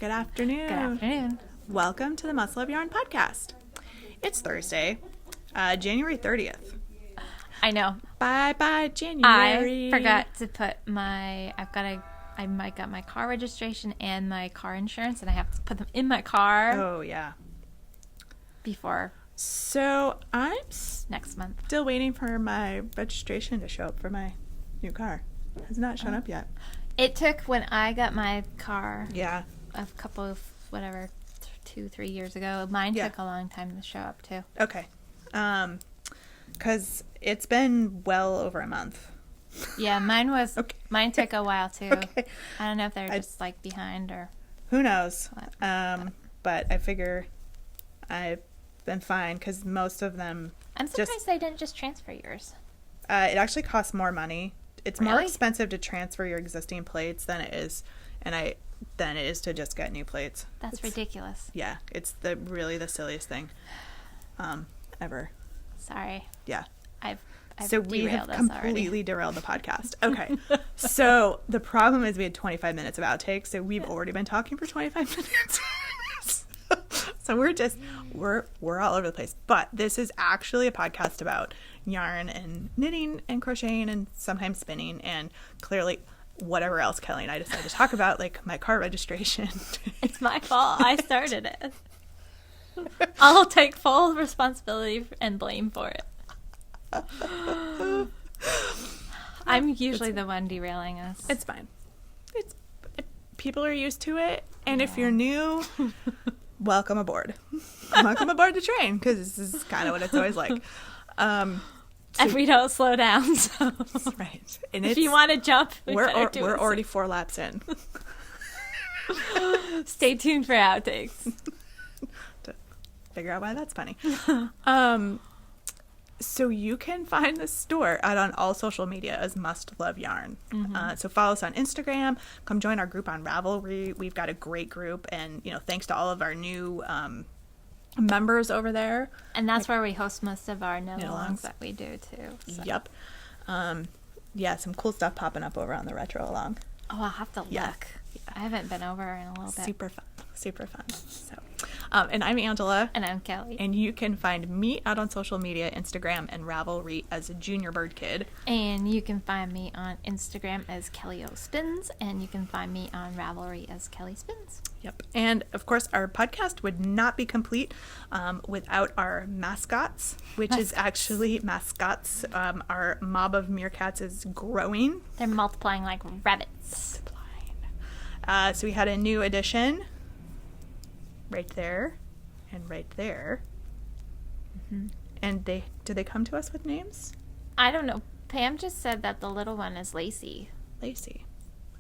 Good afternoon. Good afternoon. Welcome to the Muscle of Yarn podcast. It's Thursday, January 30th. I know. Bye, January. I forgot to put I might got my car registration and my car insurance, and I have to put them in my car. Oh, yeah. Before. So, I'm next month. Still waiting for my registration to show up for my new car. It has not shown up yet. It took, when I got my car. Yeah. A couple of, 2-3 years ago. Mine took a long time to show up, too. Okay. Because it's been well over a month. Yeah, mine took a while, too. Okay. I don't know if they're just, behind or... Who knows? What. But I figure I've been fine because most of them... I'm surprised they didn't just transfer yours. It actually costs more money. It's more Really? expensive to transfer your existing plates than it is to just get new plates. It's ridiculous. Yeah, it's really the silliest thing ever. Sorry. Yeah. I've so we have completely already. derailed the podcast. Okay. So the problem is we had 25 minutes of outtakes, so we've already been talking for 25 minutes. So we're all over the place. But this is actually a podcast about yarn and knitting and crocheting and sometimes spinning and clearly whatever else Kelly and I decided to talk about, like my car registration. It's my fault. I started it. I'll take full responsibility and blame for it. I'm usually the one derailing us. It's fine. People are used to it, and if you're new, welcome aboard. Welcome aboard the train, because this is kind of what it's always like. And we don't slow down, so right. And if you want to jump, we're already 4 laps in. Stay tuned for outtakes. To figure out why that's funny. So you can find the store out on all social media as Must Love Yarn. Mm-hmm. So follow us on Instagram. Come join our group on Ravelry. We've got a great group, and thanks to all of our new members over there. And that's where we host most of our knit-alongs that we do too. So. Yep. Yeah, some cool stuff popping up over on the retro along. Oh, I'll have to look. Yeah. I haven't been over in a little bit. Super fun. So, and I'm Angela. And I'm Kelly. And you can find me out on social media, Instagram and Ravelry as a Junior Bird Kid. And you can find me on Instagram as Kelly O Spins, and you can find me on Ravelry as Kelly Spins. Yep. And of course, our podcast would not be complete without our mascots, which is actually mascots. Our mob of meerkats is growing. They're multiplying like rabbits. So we had a new addition right there and right there. Mm-hmm. And did they come to us with names? I don't know. Pam just said that the little one is Lacey. Lacey.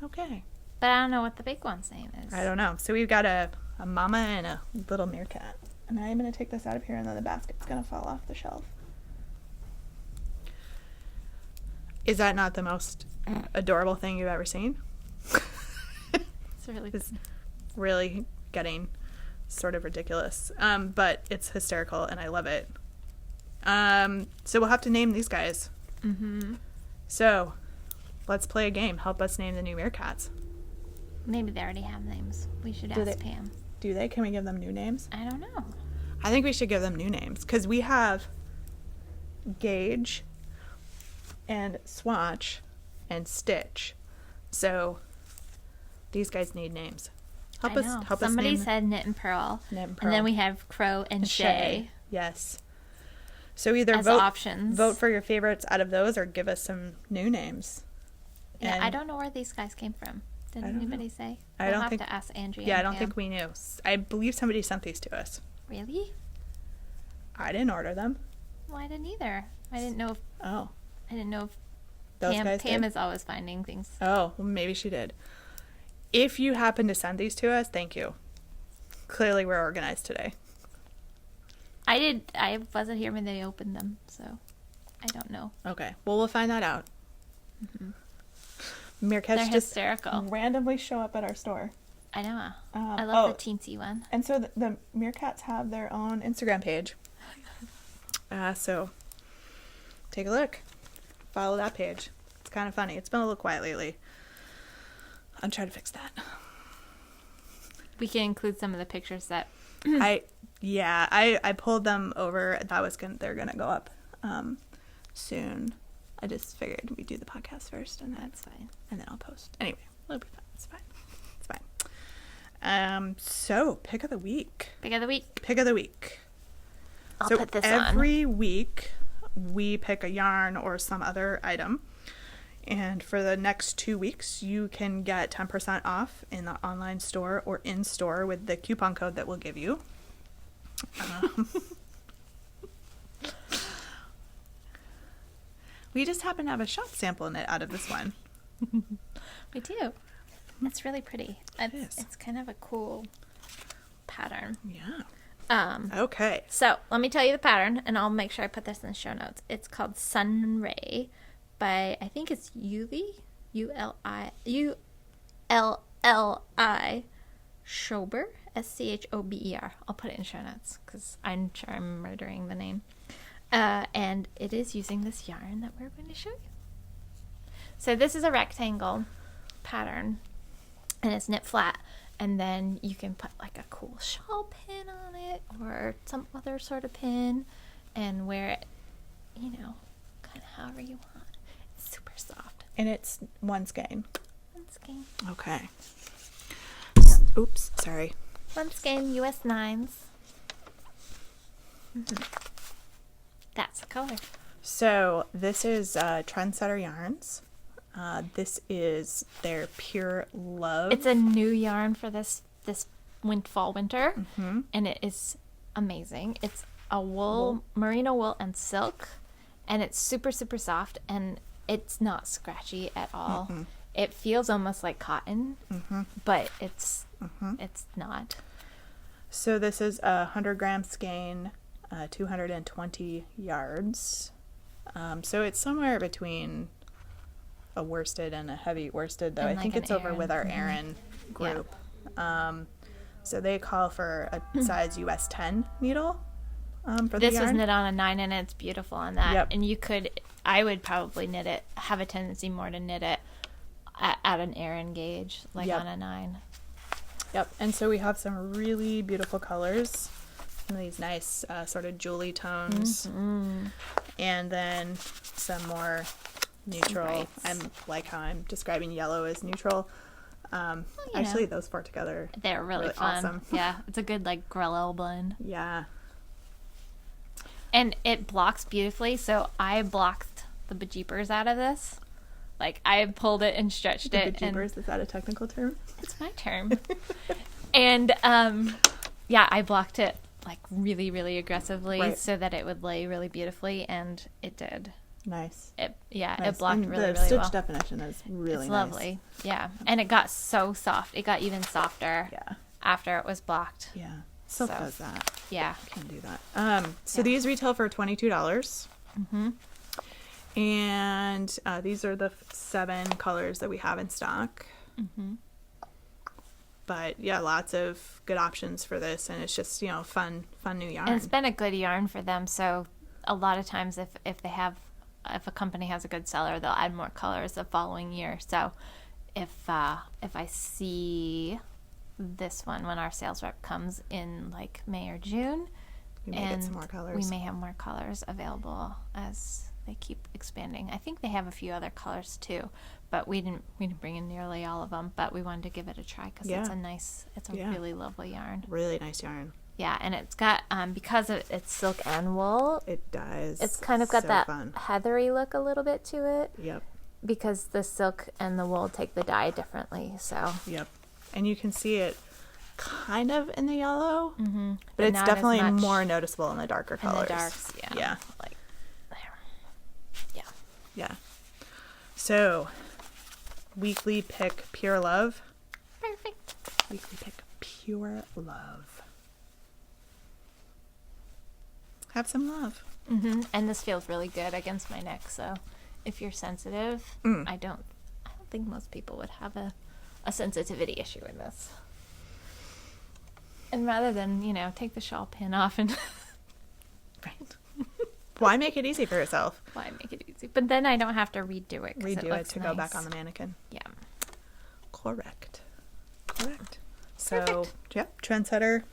Okay. But I don't know what the big one's name is. I don't know. So we've got a mama and a little meerkat. And I'm going to take this out of here, and then the basket's going to fall off the shelf. Is that not the most adorable thing you've ever seen? It's really getting sort of ridiculous. But it's hysterical, and I love it. So we'll have to name these guys. Mm-hmm. So let's play a game. Help us name the new meerkats. Maybe they already have names. We should ask Pam. Do they? Can we give them new names? I don't know. I think we should give them new names, because we have Gage and Swatch and Stitch. So these guys need names. Help us Somebody name. said Knit and Pearl. Knit and Pearl. And then we have Crow and Shay. Yes. So either as options. Vote for your favorites out of those, or give us some new names. Yeah, I don't know where these guys came from. Did anybody say? We'll have to ask Angie. Yeah, I don't think we knew. I believe somebody sent these to us. Really? I didn't order them. Well, I didn't either. I didn't know if... Oh. I didn't know if... Those guys Pam did? is always finding things. Oh, well, maybe she did. If you happen to send these to us, thank you. Clearly we're organized today. I wasn't here when they opened them, so I don't know. Okay. Well, we'll find that out. Mm-hmm. Meerkats They're just hysterical. randomly show up at our store. I know. I love the teensy one. And so the meerkats have their own Instagram page. So take a look. Follow that page. It's kind of funny. It's been a little quiet lately. I'm trying to fix that. We can include some of the pictures that I pulled them over. They're gonna go up soon. I just figured we'd do the podcast first, and that's fine. And then I'll post. Anyway, it'll be fine. It's fine. It's fine. So pick of the week. Pick of the week. Pick of the week. I'll put this on. Every week we pick a yarn or some other item. And for the next 2 weeks, you can get 10% off in the online store or in store with the coupon code that we'll give you. We just happen to have a shop sample knit out of this one. We do. That's really pretty. It is. It's kind of a cool pattern. Yeah. Okay. So let me tell you the pattern, and I'll make sure I put this in the show notes. It's called Sun Ray by, I think it's Ulli, Ulli Schober, Schober. I'll put it in show notes because I'm sure I'm murdering the name. And it is using this yarn that we're going to show you. So this is a rectangle pattern, and it's knit flat. And then you can put like a cool shawl pin on it or some other sort of pin and wear it, kind of however you want. It's super soft. And it's one skein. One skein. Okay. Oops, sorry. One skein, US 9s. Mm-hmm. That's the color. So this is Trendsetter Yarns. This is their Pure Love. It's a new yarn for this fall winter, Mm-hmm. and it is amazing. It's a wool, merino wool and silk, and it's super, super soft, and it's not scratchy at all. Mm-hmm. It feels almost like cotton, Mm-hmm. but it's Mm-hmm. it's not. So this is a 100-gram skein, 220 yards. So it's somewhere between a worsted and a heavy worsted, though. And I think like it's an over Aran. with our Mhm. Aran group. So they call for a size US 10 needle for the This yarn. was knit on a 9, and it's beautiful on that. Yep. And I would probably knit it, have a tendency more to knit it at an Aran gauge, like Yep. on a 9. Yep, and so we have some really beautiful colors. Some of these nice sort of jewelry tones. Mm-hmm. And then some more neutral. Brights. I'm like how I'm describing yellow as neutral. Actually, those four together. They're really fun. Awesome. Yeah, it's a good like Grello blend. Yeah. And it blocks beautifully, so I blocked the bejeepers out of this. Like, I pulled it and stretched it. Bejeepers, is that a technical term? It's my term. And, yeah, I blocked it, like, really, really aggressively so that it would lay really beautifully, and it did. Nice. It Nice. blocked And really, the really stitch well. definition is really It's nice. lovely. Yeah. And it got so soft. It got even softer Yeah. after it was blocked. Yeah. Silk So, does that. Yeah. Can do that. So Yeah. these retail for $22. Mm-hmm. And these are the 7 colors that we have in stock. Mm-hmm. But yeah, lots of good options for this, and it's just fun new yarn. And it's been a good yarn for them, so a lot of times if a company has a good seller, they'll add more colors the following year. So if I see this one when our sales rep comes in like May or June, we may get some more colors. we may have more colors available as they keep expanding. I think they have a few other colors too, but we didn't bring in nearly all of them, but we wanted to give it a try because it's a really lovely yarn. Really nice yarn. Yeah, and it's got because it's silk and wool, It does. it's kind of got so that fun. heathery look a little bit to it Yep. because the silk and the wool take the dye differently. So Yep. And you can see it kind of in the yellow, mm-hmm. but it's not as definitely much more noticeable in the darker in colors. the darks. Yeah, Yeah. like there. Yeah. Yeah. So, weekly pick Pure Love. Perfect. Weekly pick Pure Love. Have some love. Mm-hmm. And this feels really good against my neck. So, if you're sensitive, I don't think most people would have a sensitivity issue in this. And rather than take the shawl pin off and Right. Why make it easy for yourself? why make it easy? But then I don't have to redo it. 'Cause Redo it looks to go back nice. on the mannequin. Yeah. Correct. So, Perfect. Yep. Trendsetter.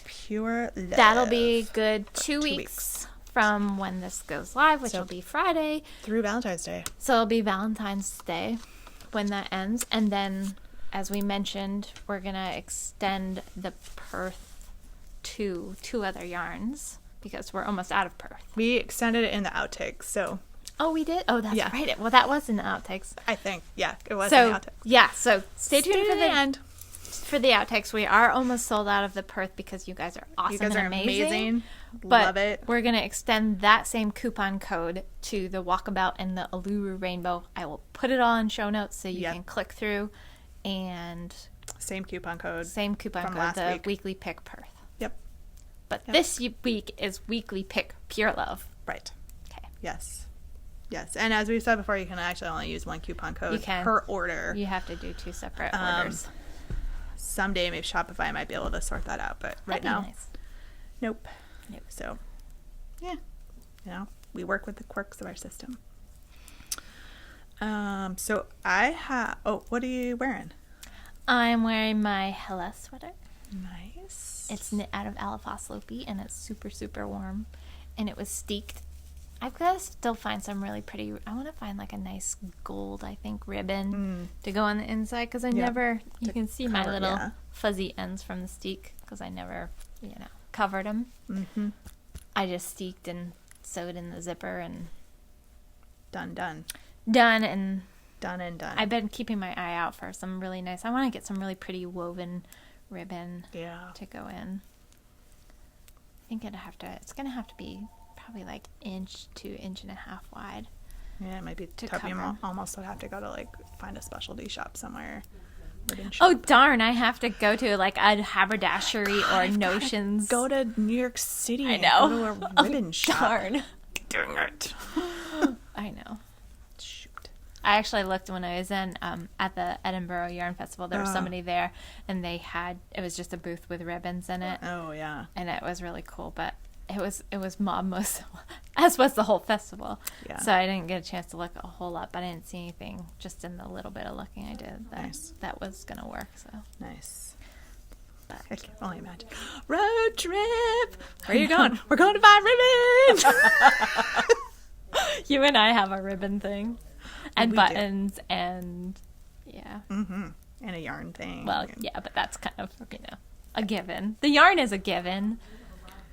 Pure love. That'll be good 2 2 weeks from when this goes live, which So- will be Friday. Through Valentine's Day. So it'll be Valentine's Day when that ends. And then, as we mentioned, we're going to extend the Perth to 2 other yarns because we're almost out of Perth. We extended it in the outtakes, so Oh, we did? Oh, that's Yeah. right. Well, that was in the outtakes. I think, yeah, it was So, in the outtakes. yeah. So stay tuned Stay for to the end. for the outtakes. We are almost sold out of the Perth because you guys are awesome You guys and are amazing. amazing. But Love it. we're going to extend that same coupon code to the Walkabout and the Uluru Rainbow. I will put it all in show notes so you Yep. can click through. And Same coupon code. same coupon From code, last the week. Weekly Pick Perth. Yep. But Yep. this week is Weekly Pick Pure Love. Right. Okay. Yes. Yes. And as we said before, you can actually only use one coupon code You can. per order. You have to do 2 separate Um, orders. Someday, maybe Shopify might be able to sort that out, but right That'd be now, nice. nope. Nope. So, yeah. We work with the quirks of our system. So I have. Oh, what are you wearing? I'm wearing my Hella sweater. Nice. It's knit out of Alafas Lopi, and it's super, super warm. And it was steeked. I've got to still find some really pretty... I want to find, like, a nice gold, I think, ribbon to go on the inside, because I Yeah. never... You To can see my cover, little yeah. fuzzy ends from the steek, because I never, covered them. Mm-hmm. I just steeked and sewed in the zipper and Done. done. And Done and done. I've been keeping my eye out for some really nice... I want to get some really pretty woven ribbon Yeah. to go in. I think it's gonna have to be probably like 1 to 1.5 inches wide. Yeah, it might be To tough. You cover. almost would have to go to, like, find a specialty shop somewhere. Ribbon Oh shop. darn, I have to go to like a haberdashery or Notions. Go to New York City. I and know. Go to a ribbon shop. Darn. Dang it. I know. Shoot. I actually looked when I was in at the Edinburgh Yarn Festival. There was somebody there, and it was just a booth with ribbons in it, Oh, yeah. and it was really cool. But it was mob most, as was the whole festival. Yeah. So I didn't get a chance to look a whole lot, but I didn't see anything. Just in the little bit of looking I did, that was gonna work. So Nice. but I can only imagine. Road trip. Where are you going? We're going to buy ribbons. you and I have a ribbon thing, and We do. buttons, and yeah. Mm-hmm. And a yarn thing. Well, yeah, but that's kind of a given. The yarn is a given.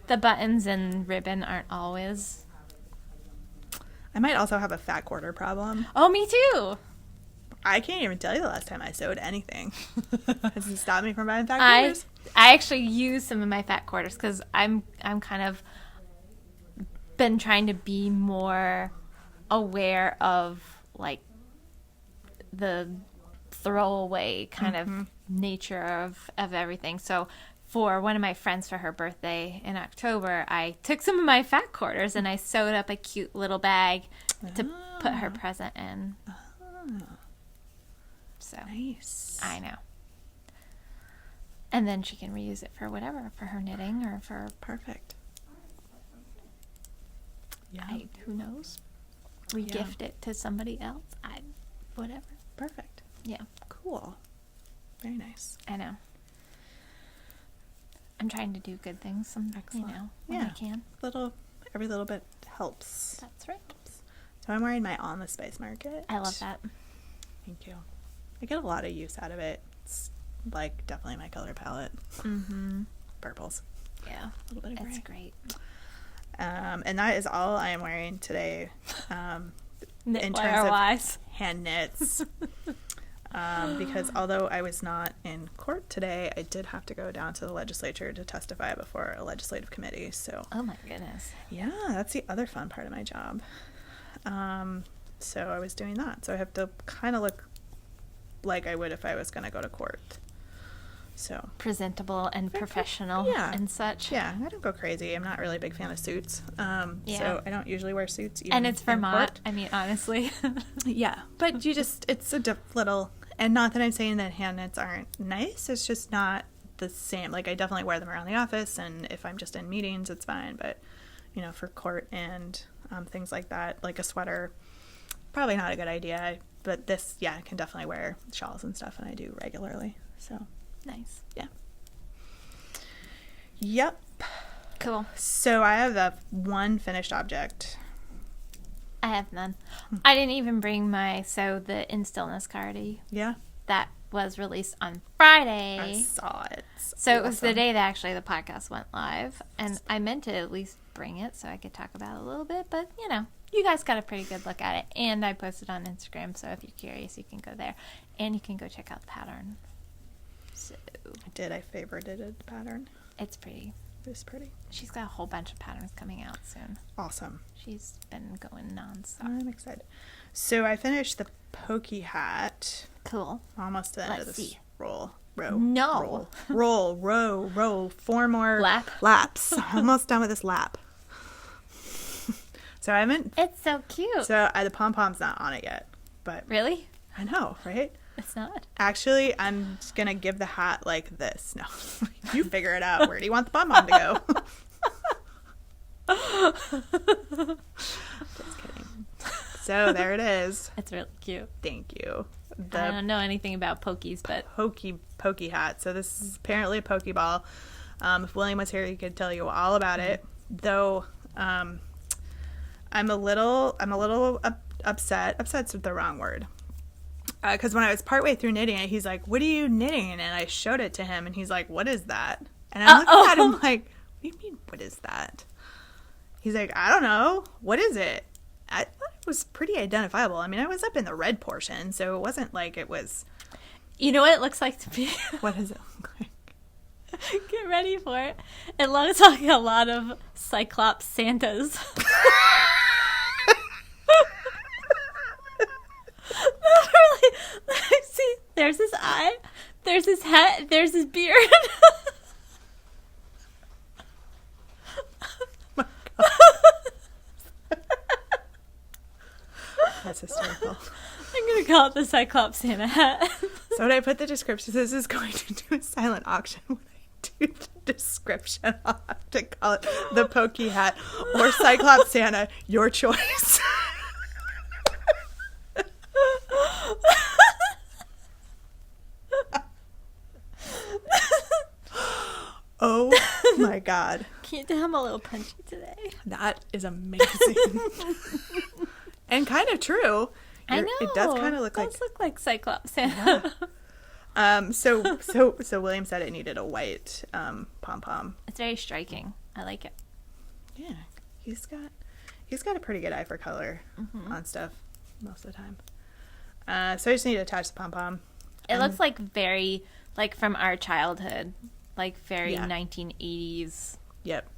The buttons and ribbon aren't always. I might also have a fat quarter problem. Oh, me too. I can't even tell you the last time I sewed anything. Has it stopped me from buying fat I quarters? actually use some of my fat quarters because I'm kind of been trying to be more aware of like the throwaway kind of nature of everything. So for one of my friends for her birthday in October, I took some of my fat quarters and I sewed up a cute little bag to put her present in. So Nice. I know. And then she can reuse it for whatever, for her knitting or for Perfect. Yeah. who knows? Regift it to somebody else. Whatever. Perfect. Yeah, Cool. Very nice. I know. I'm trying to do good things. Excellent. When Yeah. I can. Every little bit helps. That's right. So I'm wearing my On the Spice Market. I love that. Thank you. I get a lot of use out of it. It's like definitely my color palette. Mm-hmm. Purples. Yeah, A little bit of that's gray. great. And that is all I am wearing today. In terms of Knitwear-wise. hand knits. Because although I was not in court today, I did have to go down to the legislature to testify before a legislative committee. So Oh my goodness. yeah, that's the other fun part of my job. So I was doing that. So I have to kind of look like I would if I was going to go to court. So Presentable and professional Yeah. and such. yeah, I don't go crazy. I'm not really a big fan of suits. Yeah. So I don't usually wear suits. Even And it's in Vermont. court. I mean, honestly. Yeah, but it's a little, and not that I'm saying that hand knits aren't nice. It's just not the same. Like I definitely wear them around the office, and if I'm just in meetings, it's fine. But for court and things like that, like a sweater, probably not a good idea. But this, I can definitely wear shawls and stuff, and I do regularly. So Nice. yeah, Yep. Cool. So I have the one finished object. I have none. I didn't even bring the In Stillness card. Yeah. That was released on Friday. I saw it. So it was the day that actually the podcast went live. And I meant to at least bring it so I could talk about it a little bit. But, you guys got a pretty good look at it. And I posted on Instagram. So if you're curious, you can go there. And you can go check out the pattern. So I did. I favorited the pattern. It's pretty. It's pretty. She's got a whole bunch of patterns coming out soon. Awesome. She's been going nonstop. I'm excited. So I finished the pokey hat. Cool. Almost to the end of this row. No. Row. 4 more laps. Almost done with this lap. So I haven't. It's so cute. So the pom-pom's not on it yet. But really? I know, right? It's not. Actually, I'm just going to give the hat like this. No. You figure it out. Where do you want the pom-pom to go? Just kidding. So there it is. It's really cute. Thank you. I don't know anything about pokies, but pokey hat. So this is apparently a pokeball. If William was here, he could tell you all about it. Though I'm a little upset. Upset's the wrong word. Because when I was partway through knitting it, he's like, "What are you knitting?" And I showed it to him, and he's like, "What is that?" And I'm looking at him like, "What do you mean, what is that?" He's like, "I don't know. What is it?" I thought it was pretty identifiable. I mean, I was up in the red portion, so it wasn't like it was... You know what it looks like to me? What does it look like? Get ready for it. It looks like a lot of Cyclops Santas. Really, see, there's his eye, there's his head, there's his beard. My God. That's hysterical. I'm gonna call it the Cyclops Santa hat. So when I put the description, this is going to do a silent auction. When I do the description, I'll have to call it the Pokey Hat or Cyclops Santa, your choice. Oh my God. Can you tell I'm a little punchy today? That is amazing. And kind of true. I know. It does kind of look like Cyclops Santa. Yeah. So William said it needed a white pom-pom. It's very striking. I like it. Yeah. He's got a pretty good eye for color on stuff most of the time. So I just need to attach the pom-pom. It looks like very, like from our childhood, like very 1980s. Yep.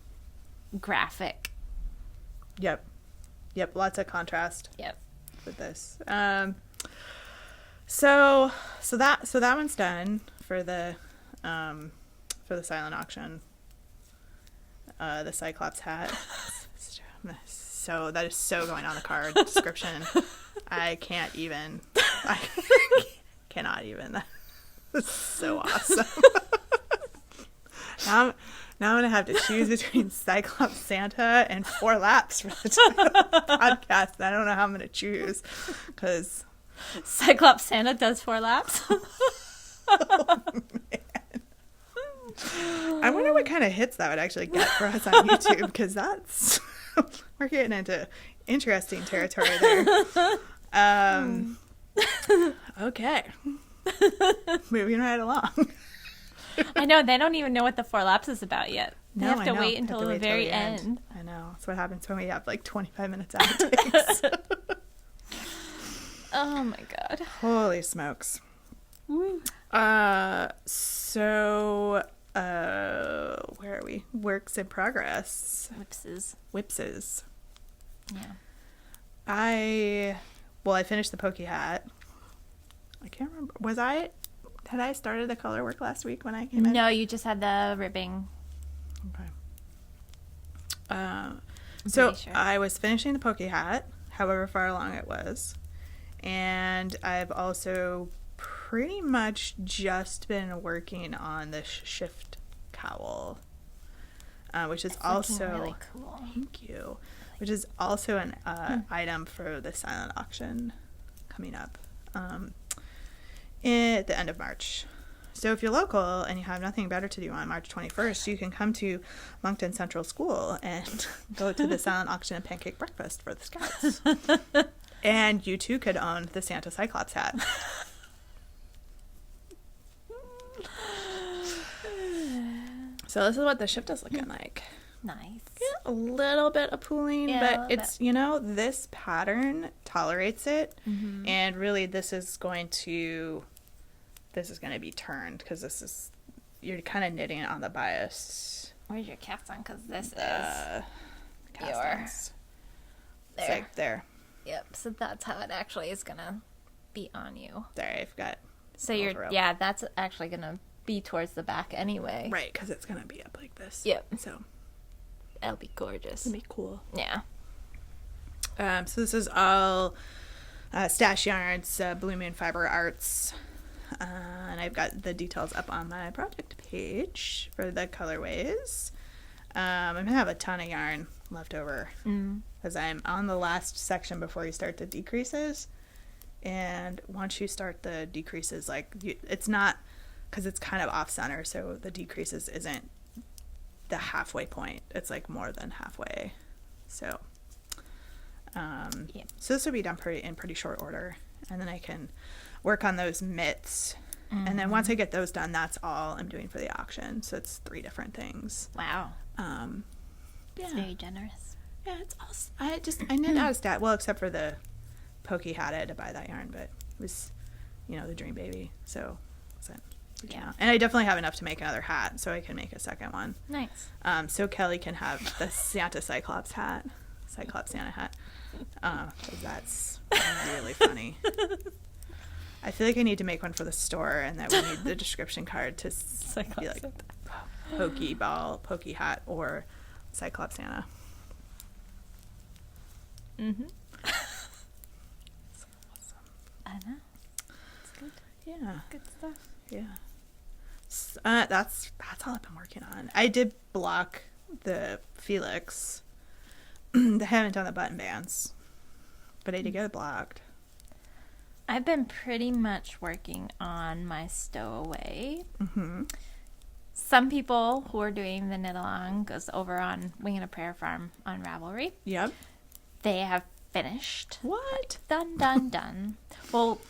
Graphic. Yep. Lots of contrast. Yep. With this. So that one's done for the silent auction. The Cyclops hat. So that is so going on the card description. I cannot even. That's so awesome. Now I'm going to have to choose between Cyclops Santa and 4 laps for the title of the podcast. I don't know how I'm going to choose because Cyclops Santa does 4 laps. Oh, man. I wonder what kind of hits that would actually get for us on YouTube, because that's we're getting into interesting territory there. Okay. Moving right along. I know, they don't even know what the 4 laps is about yet. They have to I know. wait until the very end. I know. That's what happens when we have like 25 minutes outtakes. Oh my God. Holy smokes. Woo. So where are we? Works in progress. Whipses. Yeah. I finished the Pokey hat. I can't remember. Had I started the color work last week when I came in? No, you just had the ribbing. Okay. So sure. I was finishing the Pokey hat, however far along it was. And I've also pretty much just been working on the shift cowl, which is also really cool. Thank you. Which is also an item for the silent auction coming up at the end of March. So if you're local and you have nothing better to do on March 21st, you can come to Moncton Central School and go to the silent auction and pancake breakfast for the Scouts. And you too could own the Santa Cyclops hat. So this is what the shift is looking like. Nice. Yeah, a little bit of pooling, Yeah, but it's, you know, this pattern tolerates it. Mm-hmm. And really this is going to be turned because you're kind of knitting on the bias. Where's your cast on? Because this is Cast-ons. It's there. like there. Yep. So that's how it actually is gonna be on you. There, I've got. So overall. that's actually gonna be towards the back anyway. Right, because it's gonna be up like this. Yep. So That'll be gorgeous. it'll be cool. Yeah. So this is all Stash Yarns, Blue Moon Fiber Arts, and I've got the details up on my project page for the colorways. I'm gonna have a ton of yarn left over because I'm on the last section before you start the decreases, and once you start the decreases, it's not, because it's kind of off center, so the decreases isn't the halfway point, it's like more than halfway. So so this will be done in pretty short order, and then I can work on those mitts. And then once I get those done, that's all I'm doing for the auction. So it's 3 different things. Wow. Yeah. It's very generous. Yeah, it's all, I knit out of stat, well, except for the pokey hat. I had to buy that yarn, but it was, the dream baby, so it wasn't reaching out. And I definitely have enough to make another hat, so I can make a second one. Nice. So Kelly can have the Santa Cyclops hat, Cyclops Santa hat, 'cause that's really funny. I feel like I need to make one for the store, and that we need the description card to be like pokey hat, or Cyclops Santa. Mm-hmm. So awesome. I know. It's good. Yeah. Good stuff. Yeah. That's all I've been working on. I did block the Felix. I haven't done the button bands, but I did get it blocked. I've been pretty much working on my stowaway. Mm-hmm. Some people who are doing the knit along goes over on Wing and a Prayer Farm on Ravelry. Yep. They have finished. What? Done. Well,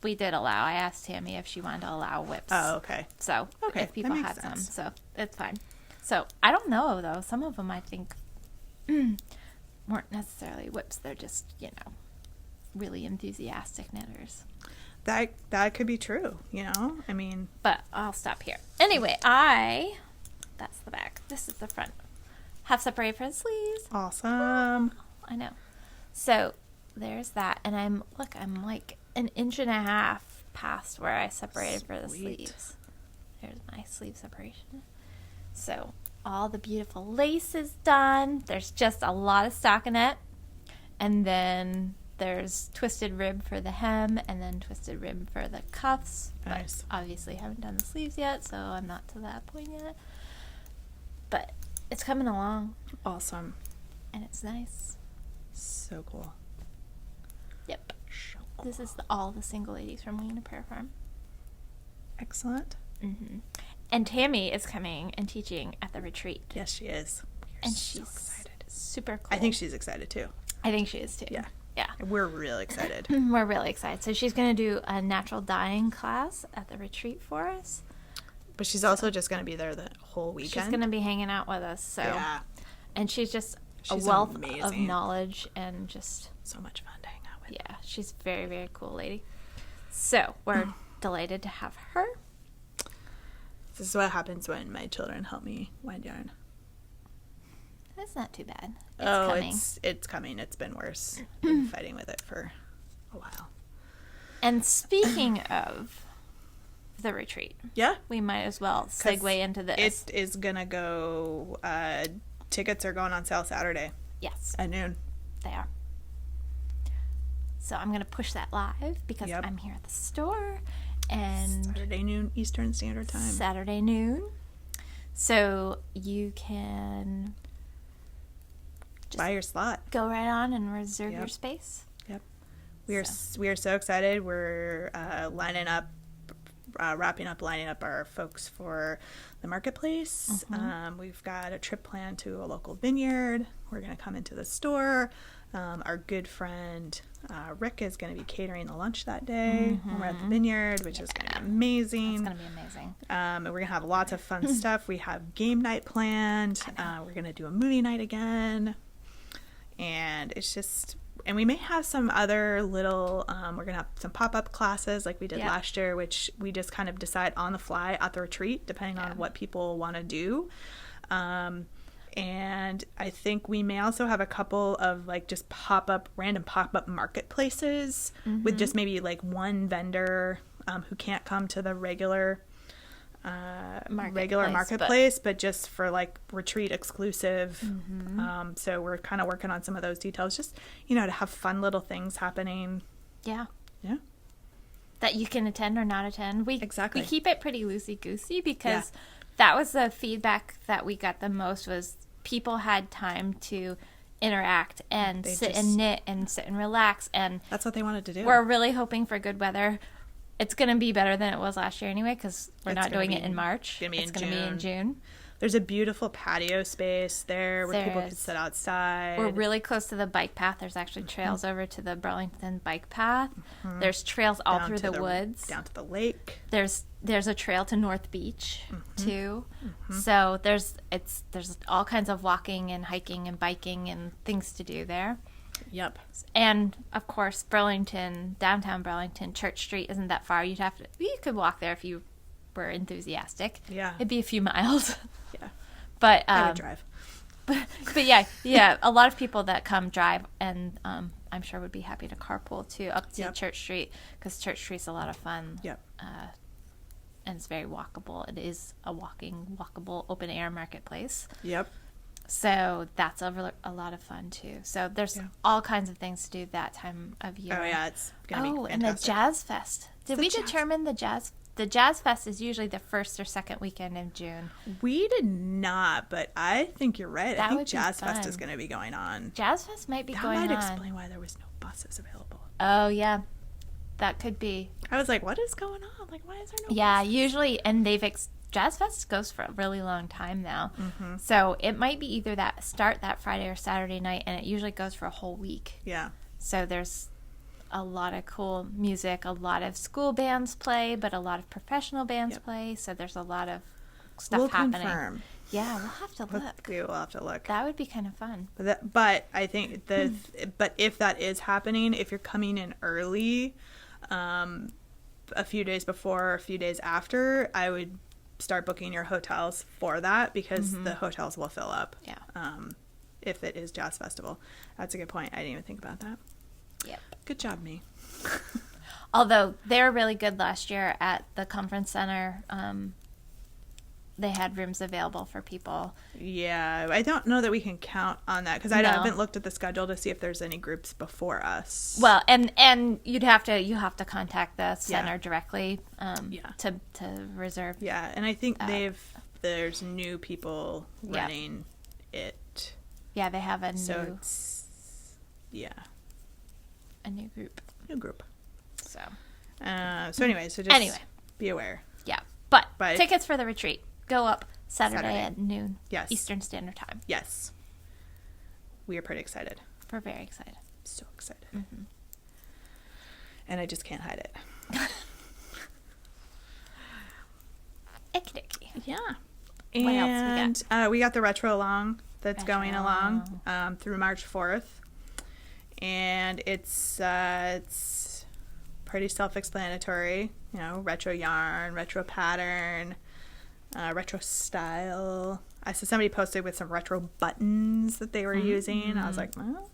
we did allow. I asked Tammy if she wanted to allow whips. Oh, okay. So Okay, if people that makes had some, sense. so it's fine. So I don't know though. Some of them I think weren't necessarily whips. They're just really enthusiastic knitters. That could be true. I mean. But I'll stop here. Anyway, that's the back. This is the front. Have separated for the sleeves. Awesome. I know. So there's that, and I'm like an inch and a half past where I separated for the Sweet. sleeves. There's my sleeve separation. So all the beautiful lace is done. There's just a lot of stockinette, and then there's twisted rib for the hem, and then twisted rib for the cuffs. Nice. But obviously haven't done the sleeves yet, so I'm not to that point yet. But it's coming along, Awesome. and it's nice. So cool. Yep. So cool. This is all the single ladies from Wing and a Prayer Farm. Excellent. Mm-hmm. And Tammy is coming and teaching at the retreat. Yes, she is. And so she's excited. super cool. I think she's excited too. I think she is too. Yeah. Yeah. We're really excited. We're really excited. So she's going to do a natural dyeing class at the retreat for us. But she's also just going to be there the whole weekend. She's going to be hanging out with us. So, Yeah. And she's just She's a wealth of amazing. knowledge and just, So much fun to hang out with. yeah, she's a very, very cool lady. So we're delighted to have her. This is what happens when my children help me wind yarn. That's not too bad. It's coming. It's coming. It's been worse. I've been fighting with it for a while. And speaking of the retreat, Yeah. we might as well segue into this. It is going to go, tickets are going on sale Saturday Yes, at noon. they are. So I'm going to push that live because Yep. I'm here at the store and Saturday noon Eastern Standard Time. Saturday noon. So you can Buy your slot. go right on and reserve Yep. your space. Yep. We are so excited. We're lining up wrapping up, lining up our folks for the marketplace. We've got a trip planned to a local vineyard. We're going to come into the store. Our good friend Rick is going to be catering the lunch that day when we're at the vineyard, which is going to be amazing. It's going to be amazing. And we're going to have lots of fun stuff. We have game night planned. We're going to do a movie night again. And it's just... And we may have some other little, we're going to have some pop-up classes like we did last year, which we just kind of decide on the fly at the retreat, depending on what people want to do. And I think we may also have a couple of like just random pop-up marketplaces with just maybe like one vendor who can't come to the regular marketplace, but just for like retreat exclusive. So we're kind of working on some of those details, just, to have fun little things happening. Yeah. That you can attend or not attend. Exactly. We keep it pretty loosey-goosey because that was the feedback that we got the most, was people had time to interact and and knit and sit and relax. And that's what they wanted to do. We're really hoping for good weather. It's going to be better than it was last year anyway, because we're not doing it in March. It's going to be in June. There's a beautiful patio space there where people can sit outside. We're really close to the bike path. There's actually trails over to the Burlington bike path. There's trails all through the woods. Down to the lake. There's a trail to North Beach, too. So there's all kinds of walking and hiking and biking and things to do there. Yep. And of course, downtown Burlington, Church Street isn't that far. You could walk there if you were enthusiastic. Yeah. It'd be a few miles. Yeah. But I would drive. But yeah, a lot of people that come drive, and I'm sure would be happy to carpool too up to Church Street, because Church Street's a lot of fun. Yep. And it's very walkable. It is a walkable open air marketplace. Yep. So that's a lot of fun too. So there's all kinds of things to do that time of year. Oh yeah, it's gonna be fantastic. And the Jazz Fest. Did we determine the Jazz Fest is usually the first or second weekend in June? We did not, but I think you're right. I think Jazz fun. Fest is going to be going on. Jazz Fest might be going on. That might explain why there was no buses available. Oh yeah, that could be. I was like, what is going on? Like, why is there no? Yeah, buses? usually, and Jazz Fest goes for a really long time now. So it might be either start that Friday or Saturday night, and it usually goes for a whole week. Yeah. So there's a lot of cool music. A lot of school bands play, but a lot of professional bands play. So there's a lot of stuff happening. Confirm. Yeah, we'll have to look. We will have to look. That would be kind of fun. But I think but if that is happening, if you're coming in early, a few days before or a few days after, I would start booking your hotels for that, because the hotels will fill up. Yeah. If it is Jazz Festival. That's a good point. I didn't even think about that. Yep. Good job, me. Although they were really good last year at the conference center. They had rooms available for people. Yeah, I don't know that we can count on that, because I haven't looked at the schedule to see if there's any groups before us. Well, and you have to contact the center directly to reserve. Yeah, and I think there's new people running it. Yeah, they have a new group. So anyway, just be aware. Yeah, but tickets for the retreat go up Saturday at noon. Yes. Eastern Standard Time. Yes. We are pretty excited. We're very excited. So excited. And I just can't hide it. Icky. Yeah. What else we got? We got the retro along that's going along through March 4th. And it's pretty self-explanatory. Retro yarn, retro pattern, retro style. I saw somebody posted with some retro buttons that they were using. I was like, well,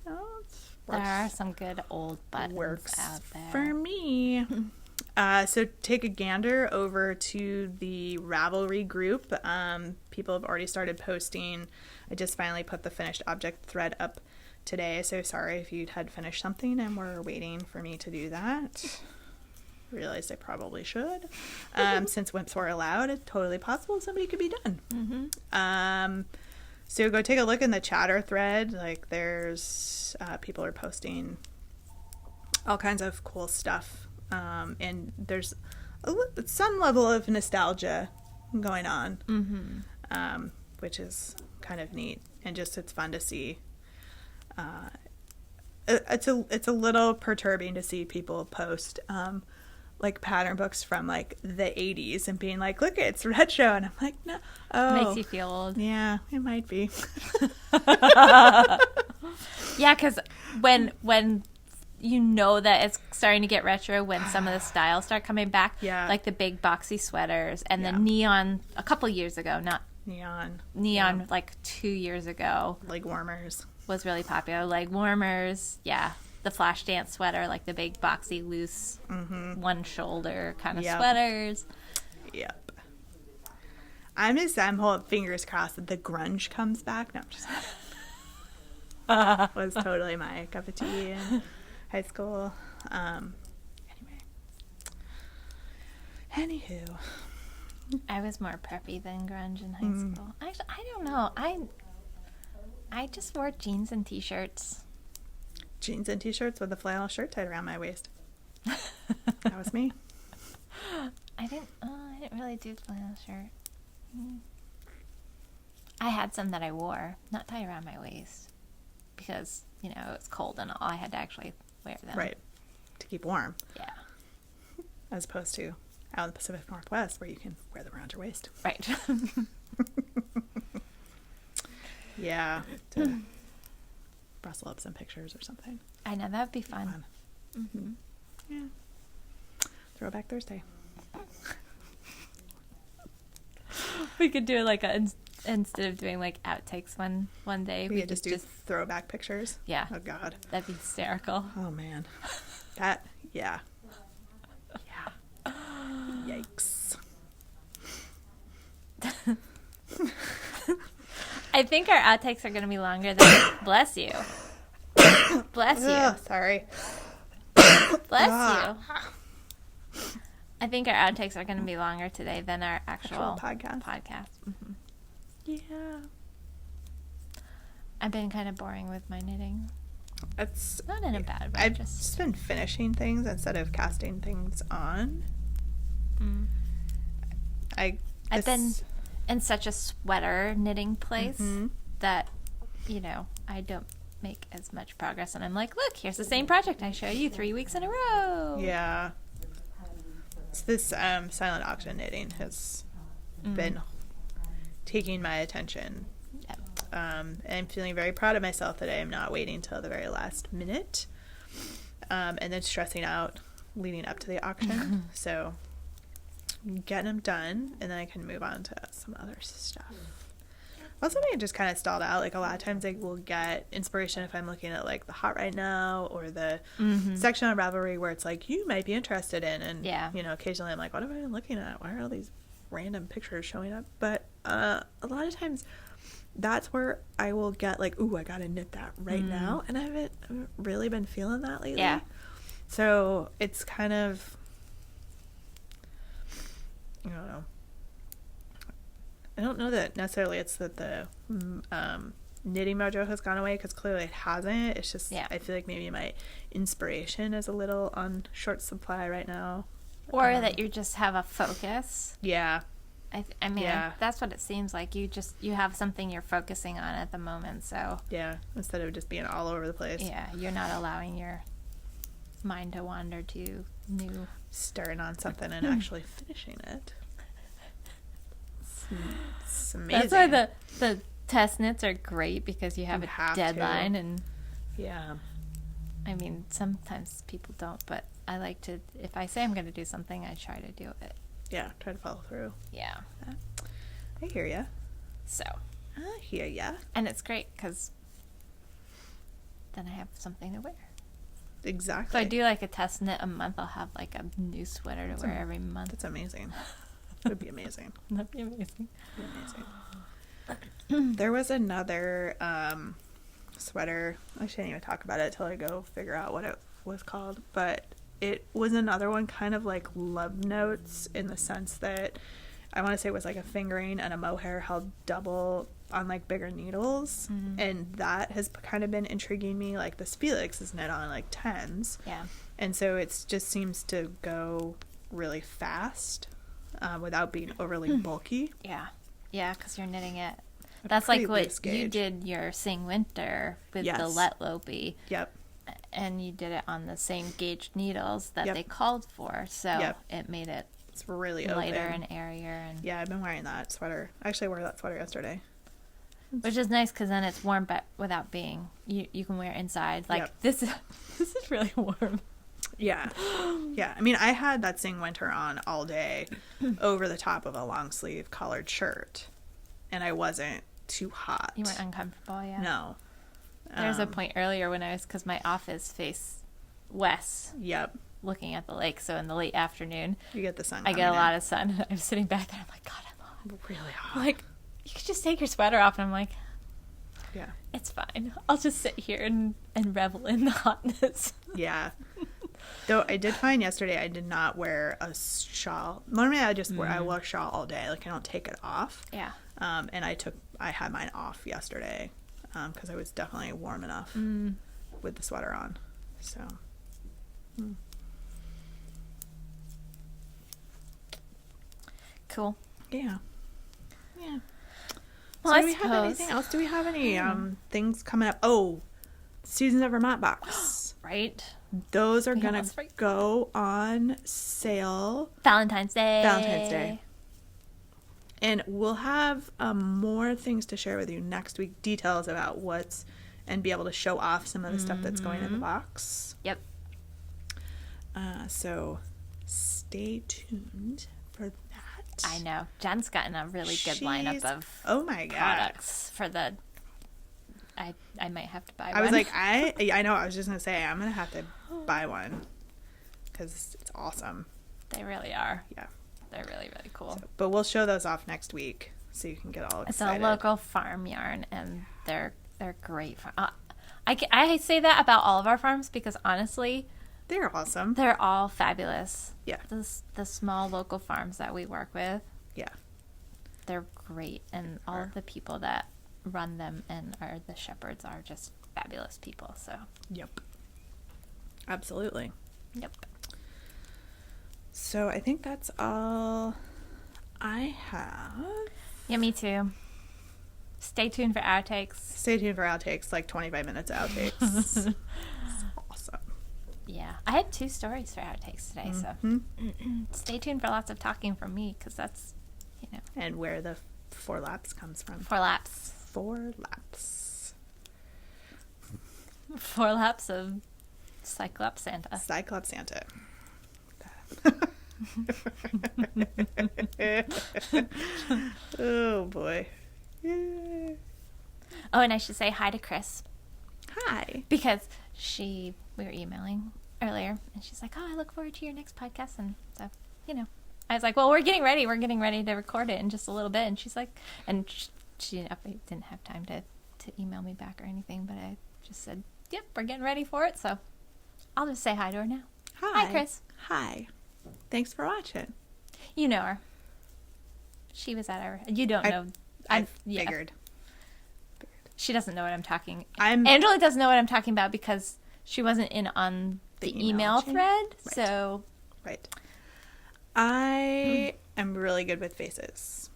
there are some good old buttons out there. For me. So take a gander over to the Ravelry group. People have already started posting. I just finally put the finished object thread up today, so sorry if you had finished something and were waiting for me to do that. Realized I probably should. Since WIMPs were allowed, it's totally possible somebody could be done. So go take a look in the chatter thread. Like, there's people are posting all kinds of cool stuff, and there's some level of nostalgia going on, which is kind of neat, and just it's fun to see. It's a little perturbing to see people post like pattern books from like the 80s and being like, look, it's retro, and I'm like, no. Makes you feel old. Yeah, it might be. Yeah, because when you know that it's starting to get retro, when some of the styles start coming back, like the big boxy sweaters and the neon a couple years ago, not neon like 2 years ago, leg warmers was really popular. Leg warmers, the flash dance sweater, like the big boxy loose one shoulder kind of sweaters. Yep. I'm holding fingers crossed that the grunge comes back. No, I'm just was totally my cup of tea in high school. Anywho, I was more preppy than grunge in high school. Actually, I don't know. I just wore jeans and t-shirts. Jeans and t-shirts with a flannel shirt tied around my waist. That was me. I didn't really do flannel shirt. I had some that I wore, not tied around my waist, because it was cold and all. I had to actually wear them. Right, to keep warm. Yeah. As opposed to out in the Pacific Northwest, where you can wear them around your waist. Right. Yeah. To rustle up some pictures or something. I know, that would be fun. Mm-hmm. Yeah. Throwback Thursday. We could do like instead of doing like outtakes one day, we could just do throwback pictures. Yeah. Oh God. That'd be hysterical. Oh man. Yeah. Yikes. I think our outtakes are going to be longer than bless you. Bless you. Ugh, sorry. Bless you. I think our outtakes are going to be longer today than our actual podcast. Mm-hmm. Yeah. I've been kind of boring with my knitting. It's not in a bad way. I've just been finishing things instead of casting things on. I've been in such a sweater knitting place that, I don't make as much progress. And I'm like, look, here's the same project I showed you 3 weeks in a row. Yeah. It's this silent auction knitting has been taking my attention. Yep. And I'm feeling very proud of myself that I am not waiting till the very last minute and then stressing out leading up to the auction. So getting them done, and then I can move on to some other stuff. Also, I just kind of stalled out. Like, a lot of times I will get inspiration if I'm looking at, like, the Hot Right Now or the section on Ravelry where it's like, you might be interested in. And, occasionally I'm like, what am I looking at? Why are all these random pictures showing up? But a lot of times that's where I will get, like, ooh, I got to knit that right now. And I haven't really been feeling that lately. Yeah. So it's kind of, I don't know. I don't know that necessarily it's that the knitting mojo has gone away, because clearly it hasn't. It's just, I feel like maybe my inspiration is a little on short supply right now. Or that you just have a focus. Yeah. I mean, that's what it seems like. You have something you're focusing on at the moment, so. Yeah, instead of just being all over the place. Yeah, you're not allowing your mind to wander to new. Starting on something and actually finishing it. It's amazing. That's why the test knits are great, because you have a deadline. And I mean, sometimes people don't, but I like to, if I say I'm going to do something, I try to do it. Yeah, try to follow through. Yeah. I hear ya. So. I hear ya. And it's great, because then I have something to wear. Exactly. So I do like a test knit a month. I'll have like a new sweater to wear every month. That's amazing. It would be amazing. That'd be amazing. There was another sweater. I shouldn't even talk about it till I go figure out what it was called. But it was another one kind of like love notes, in the sense that I want to say it was like a fingering and a mohair held double on like bigger needles. And that has kind of been intriguing me. Like, this Felix is knit on like 10s. Yeah. And so it just seems to go really fast without being overly bulky. Yeah. Yeah, because you're knitting it. A That's pretty like what loose you gauge. did your Sing Winter with the Yes. Let Lopey. Yep. And you did it on the same gauge needles that Yep. they called for. So Yep. it made it It's really lighter open. and airier. And Yeah, I've been wearing that sweater. I actually wore that sweater yesterday. which is nice because then it's warm, but without being, you can wear it inside. Like, Yep. this is really warm. Yeah. Yeah. I mean, I had that Sing Winter on all day over the top of a long sleeve collared shirt, and I wasn't too hot. You weren't uncomfortable, yeah. No. There's a point earlier when because my office faced west, Yep. looking at the lake. So in the late afternoon, You get the sun. I get a lot of sun. I'm sitting back there. I'm like, God, I'm hot. Really hot. I'm like, you could just take your sweater off. And I'm like, Yeah. it's fine. I'll just sit here and revel in the hotness. Yeah. Though I did find yesterday I did not wear a shawl. Normally I just wear I wear a shawl all day. Like I don't take it off. Yeah. And I had mine off yesterday because I was definitely warm enough with the sweater on. So. Cool. Yeah. Yeah. Well, So I do we have suppose. anything else? Do we have any things coming up? Oh, Seasons of Vermont box. Right. Those are We gonna almost forgot. go on sale Valentine's Day. Valentine's Day. And we'll have more things to share with you next week, details about what's, and be able to show off some of the stuff that's going in the box. Yep. So stay tuned for that. I know. Jen's gotten a really good lineup of oh my god products for the. I might have to buy one. I was like, I know. I was just gonna say I'm gonna have to buy one because it's awesome. They really are. Yeah. They're really, really cool. But we'll show those off next week so you can get all It's excited. a local farm yarn, and they're great. I say that about all of our farms because honestly, They're awesome. they're all fabulous. Yeah. The small local farms that we work with, Yeah. they're great, and all of the people that run them and are the shepherds are just fabulous people. So, Yep. Absolutely. yep. So I think that's all I have. Yeah, me too. Stay tuned for outtakes. Stay tuned for outtakes, like 25 minutes of outtakes. It's awesome. Yeah, I had 2 stories for outtakes today, so stay tuned for lots of talking from me because that's, And where the 4 laps comes from. 4 laps. 4 laps. 4 laps of Cyclops Santa. Cyclops Santa. Oh boy. Yeah. Oh, and I should say hi to Chris Hi. because we were emailing earlier, and she's like, "Oh, I look forward to your next podcast." And so, I was like, "Well, we're getting ready. We're getting ready to record it in just a little bit." And she's like, and she didn't have time to email me back or anything, but I just said, "Yep, we're getting ready for it." So I'll just say hi to her now. Hi. Hi, Chris. Hi. Thanks for watching. You know her. She was at our. You don't know. I yeah. figured. She doesn't know what I'm talking. I'm- Angela doesn't know what I'm talking about because she wasn't in on the email chain? thread. Right. So Right. I am really good with faces.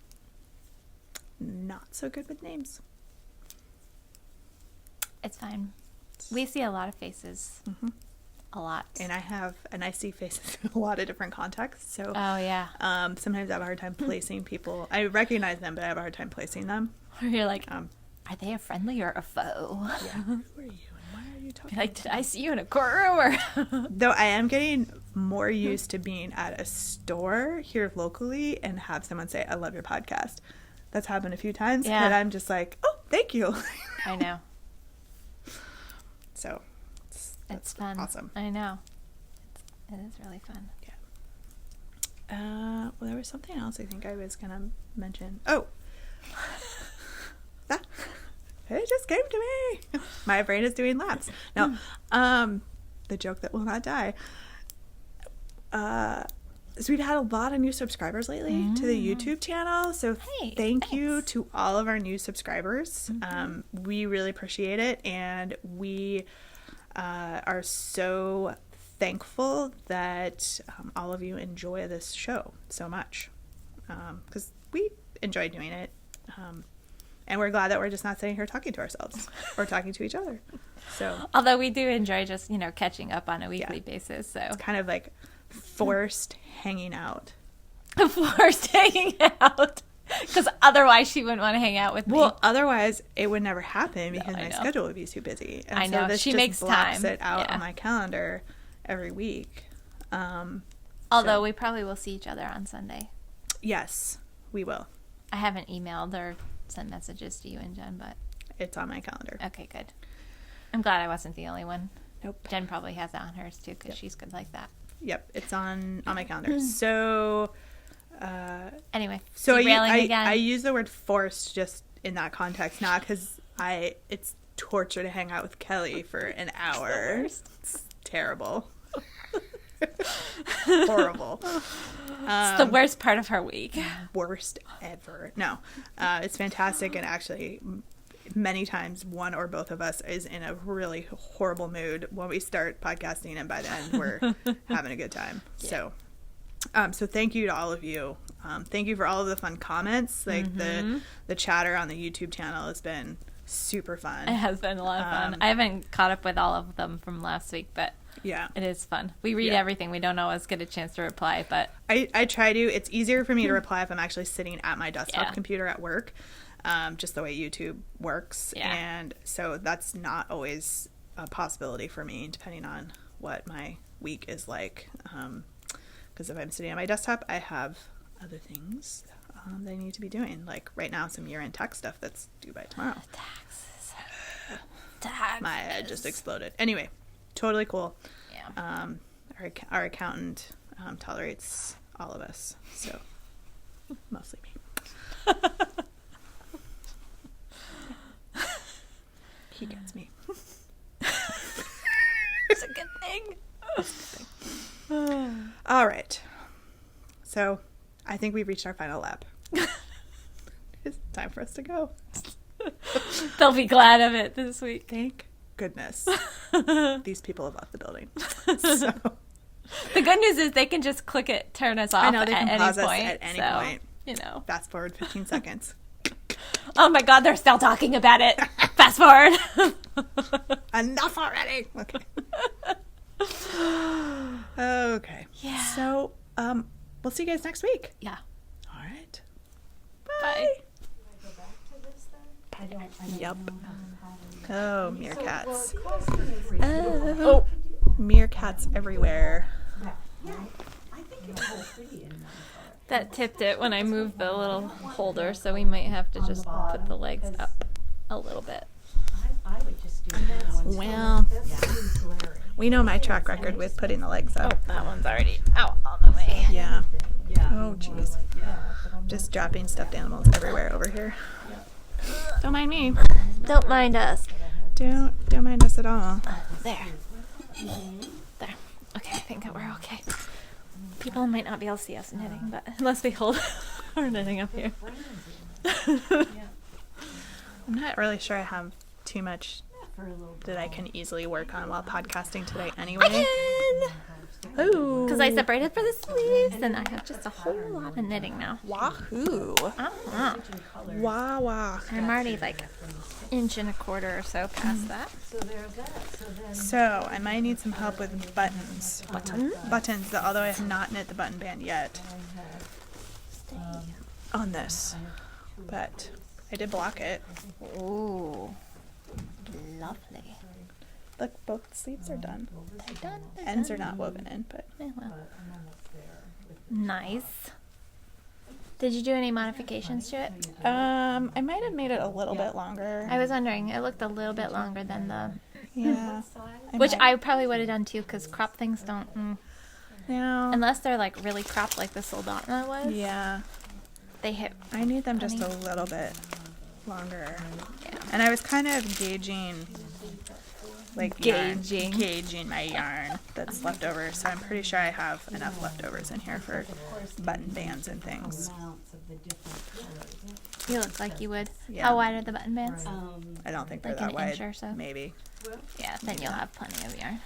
Not so good with names. it's fine. We see a lot of faces. A lot. And I see faces in a lot of different contexts. So Oh yeah. sometimes I have a hard time placing people. I recognize them, but I have a hard time placing them. You're like, Um, are they a friendly or a foe? yeah. Who are you and why are you talking? Like, did I see you in a courtroom or? Though I am getting more used to being at a store here locally and have someone say, "I love your podcast." That's happened a few times, Yeah. and I'm just like, "Oh, thank you." I know. So It's fun. awesome. I know. It is really fun. Well, there was something else I think I was gonna mention. Oh, that it just came to me. My brain is doing laps. No, the joke that will not die. So we've had a lot of new subscribers lately to the YouTube channel. So Hey, thank you thanks. to all of our new subscribers. We really appreciate it, and we are so thankful that all of you enjoy this show so much, because we enjoy doing it, and we're glad that we're just not sitting here talking to ourselves or talking to each other. So, although we do enjoy just, catching up on a weekly basis. So it's kind of like forced hanging out. Forced hanging out. Because otherwise she wouldn't want to hang out with me. Well, otherwise it would never happen because my schedule would be too busy. And I know. So this she just makes blocks time. it out on my calendar every week. Although we probably will see each other on Sunday. Yes, we will. I haven't emailed or sent messages to you and Jen, but it's on my calendar. Okay, good. I'm glad I wasn't the only one. Nope. Jen probably has it on hers too because she's good like that. Yep, it's on my calendar. So, anyway, so again. I use the word forced just in that context, not because it's torture to hang out with Kelly for an hour. It's terrible. Horrible. It's the worst part of her week. Worst ever. No, it's fantastic, and actually many times one or both of us is in a really horrible mood when we start podcasting, and by then we're having a good time. Yeah. So thank you to all of you. Thank you for all of the fun comments. Like the chatter on the YouTube channel has been super fun. It has been a lot of fun. I haven't caught up with all of them from last week, but yeah, it is fun. We read everything. We don't always get a chance to reply, but I try to. It's easier for me to reply if I'm actually sitting at my desktop computer at work, just the way YouTube works. Yeah. And so that's not always a possibility for me, depending on what my week is like. Because if I'm sitting at my desktop, I have other things that I need to be doing. Like right now, some year-end tax stuff that's due by tomorrow. Taxes. My head just exploded. Anyway, totally cool. Yeah. Our accountant tolerates all of us, so mostly me. He gets me. It's a good thing. All right. So, I think we've reached our final lap. It's time for us to go. They'll be glad of it this week. Thank goodness. These people have left the building. So. The good news is they can just click it, turn us off I know, they can at pause any us point. at any point. Fast forward 15 seconds. Oh my God, they're still talking about it. Fast forward. Enough already. Okay. Yeah. So, we'll see you guys next week. Yeah. All right. Bye. Yep. Oh, meerkats. Oh, meerkats everywhere. That tipped it when I moved the little holder, so we might have to just put the legs up a little bit. Well, we know my track record with putting the legs up. Oh, that one's already out all the way. Yeah. Oh, jeez. Just dropping stuffed animals everywhere over here. Don't mind me. Don't mind us. Don't mind us at all. There. There. Okay, I think that we're okay. People might not be able to see us knitting, but unless we hold our knitting up here. I'm not really sure I have too much that I can easily work on while podcasting today anyway. Because I separated for the sleeves, and I have just a whole lot of knitting now. Wahoo! Wah wah! I'm already like inch and a quarter or so past that. So I might need some help with buttons. Buttons. Although I have not knit the button band yet on this, but I did block it. Ooh, lovely. Look, both sleeves are done. They're done. Ends are not woven in, but yeah, well. Nice. Did you do any modifications to it? I might have made it a little bit longer. I was wondering. It looked a little bit longer than the. Yeah. Which I probably would have done too, because crop things don't. No. Unless they're like really cropped, like the Soldotna was. Yeah. They hit. I need them just a little bit longer. Yeah. And I was kind of gauging my yarn that's left over, so I'm pretty sure I have enough leftovers in here for button bands and things. You look like you would. Yeah. How wide are the button bands? I don't think they're like that an wide. inch or so? Maybe. Yeah, then you'll have plenty of yarn.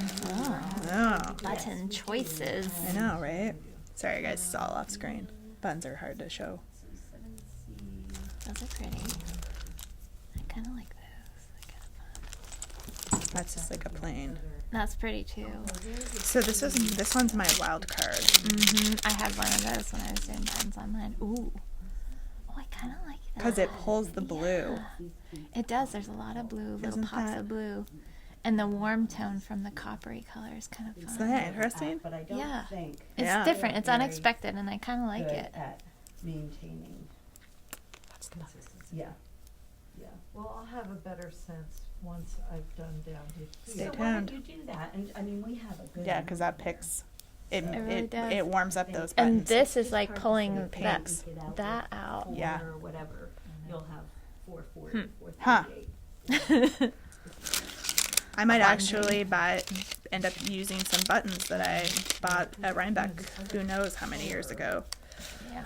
Oh, Button choices. I know, right? Sorry, guys, it's all off screen. Buttons are hard to show. Those are pretty. I kind of like those. They're kind of fun. That's just like a plain. That's pretty too. So this one's my wild card. I had one of those when I was doing buttons on mine. Ooh. Oh, I kind of like that. Because it pulls the blue. Yeah. It does. There's a lot of blue, little Isn't pops that- of blue. And the warm tone from the coppery color is kind of fun. Isn't that interesting? But I don't Yeah. think It's Yeah. different. It's Very unexpected, and I kind of like good it. at maintaining consistency. Yeah. Yeah. Well, I'll have a better sense once I've done down to Stay here. So why tuned. don't you do that? And I mean, we have a good. Yeah, because that picks. It really does. it warms up those And buttons. this is It's like hard to pulling say. that Pinks. that out. Four Yeah. or whatever. You'll have 440, Huh. 438. I might Button. actually end up using some buttons that I bought at Rhinebeck. Who knows how many years ago? Yeah.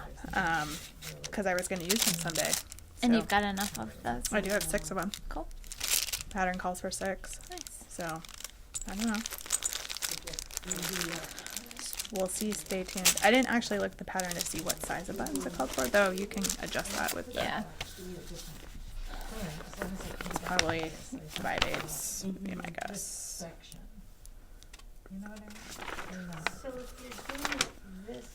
Because I was going to use them someday. And So, you've got enough of those. I do have 6 of them. Cool. Pattern calls for 6. Nice. So I don't know. We'll see. Stay tuned. I didn't actually look at the pattern to see what size of buttons it called for, though. You can adjust that with the. Yeah. It's probably 5/8 would be my guess. Section. You know what I mean? Or not? So if you're doing it this,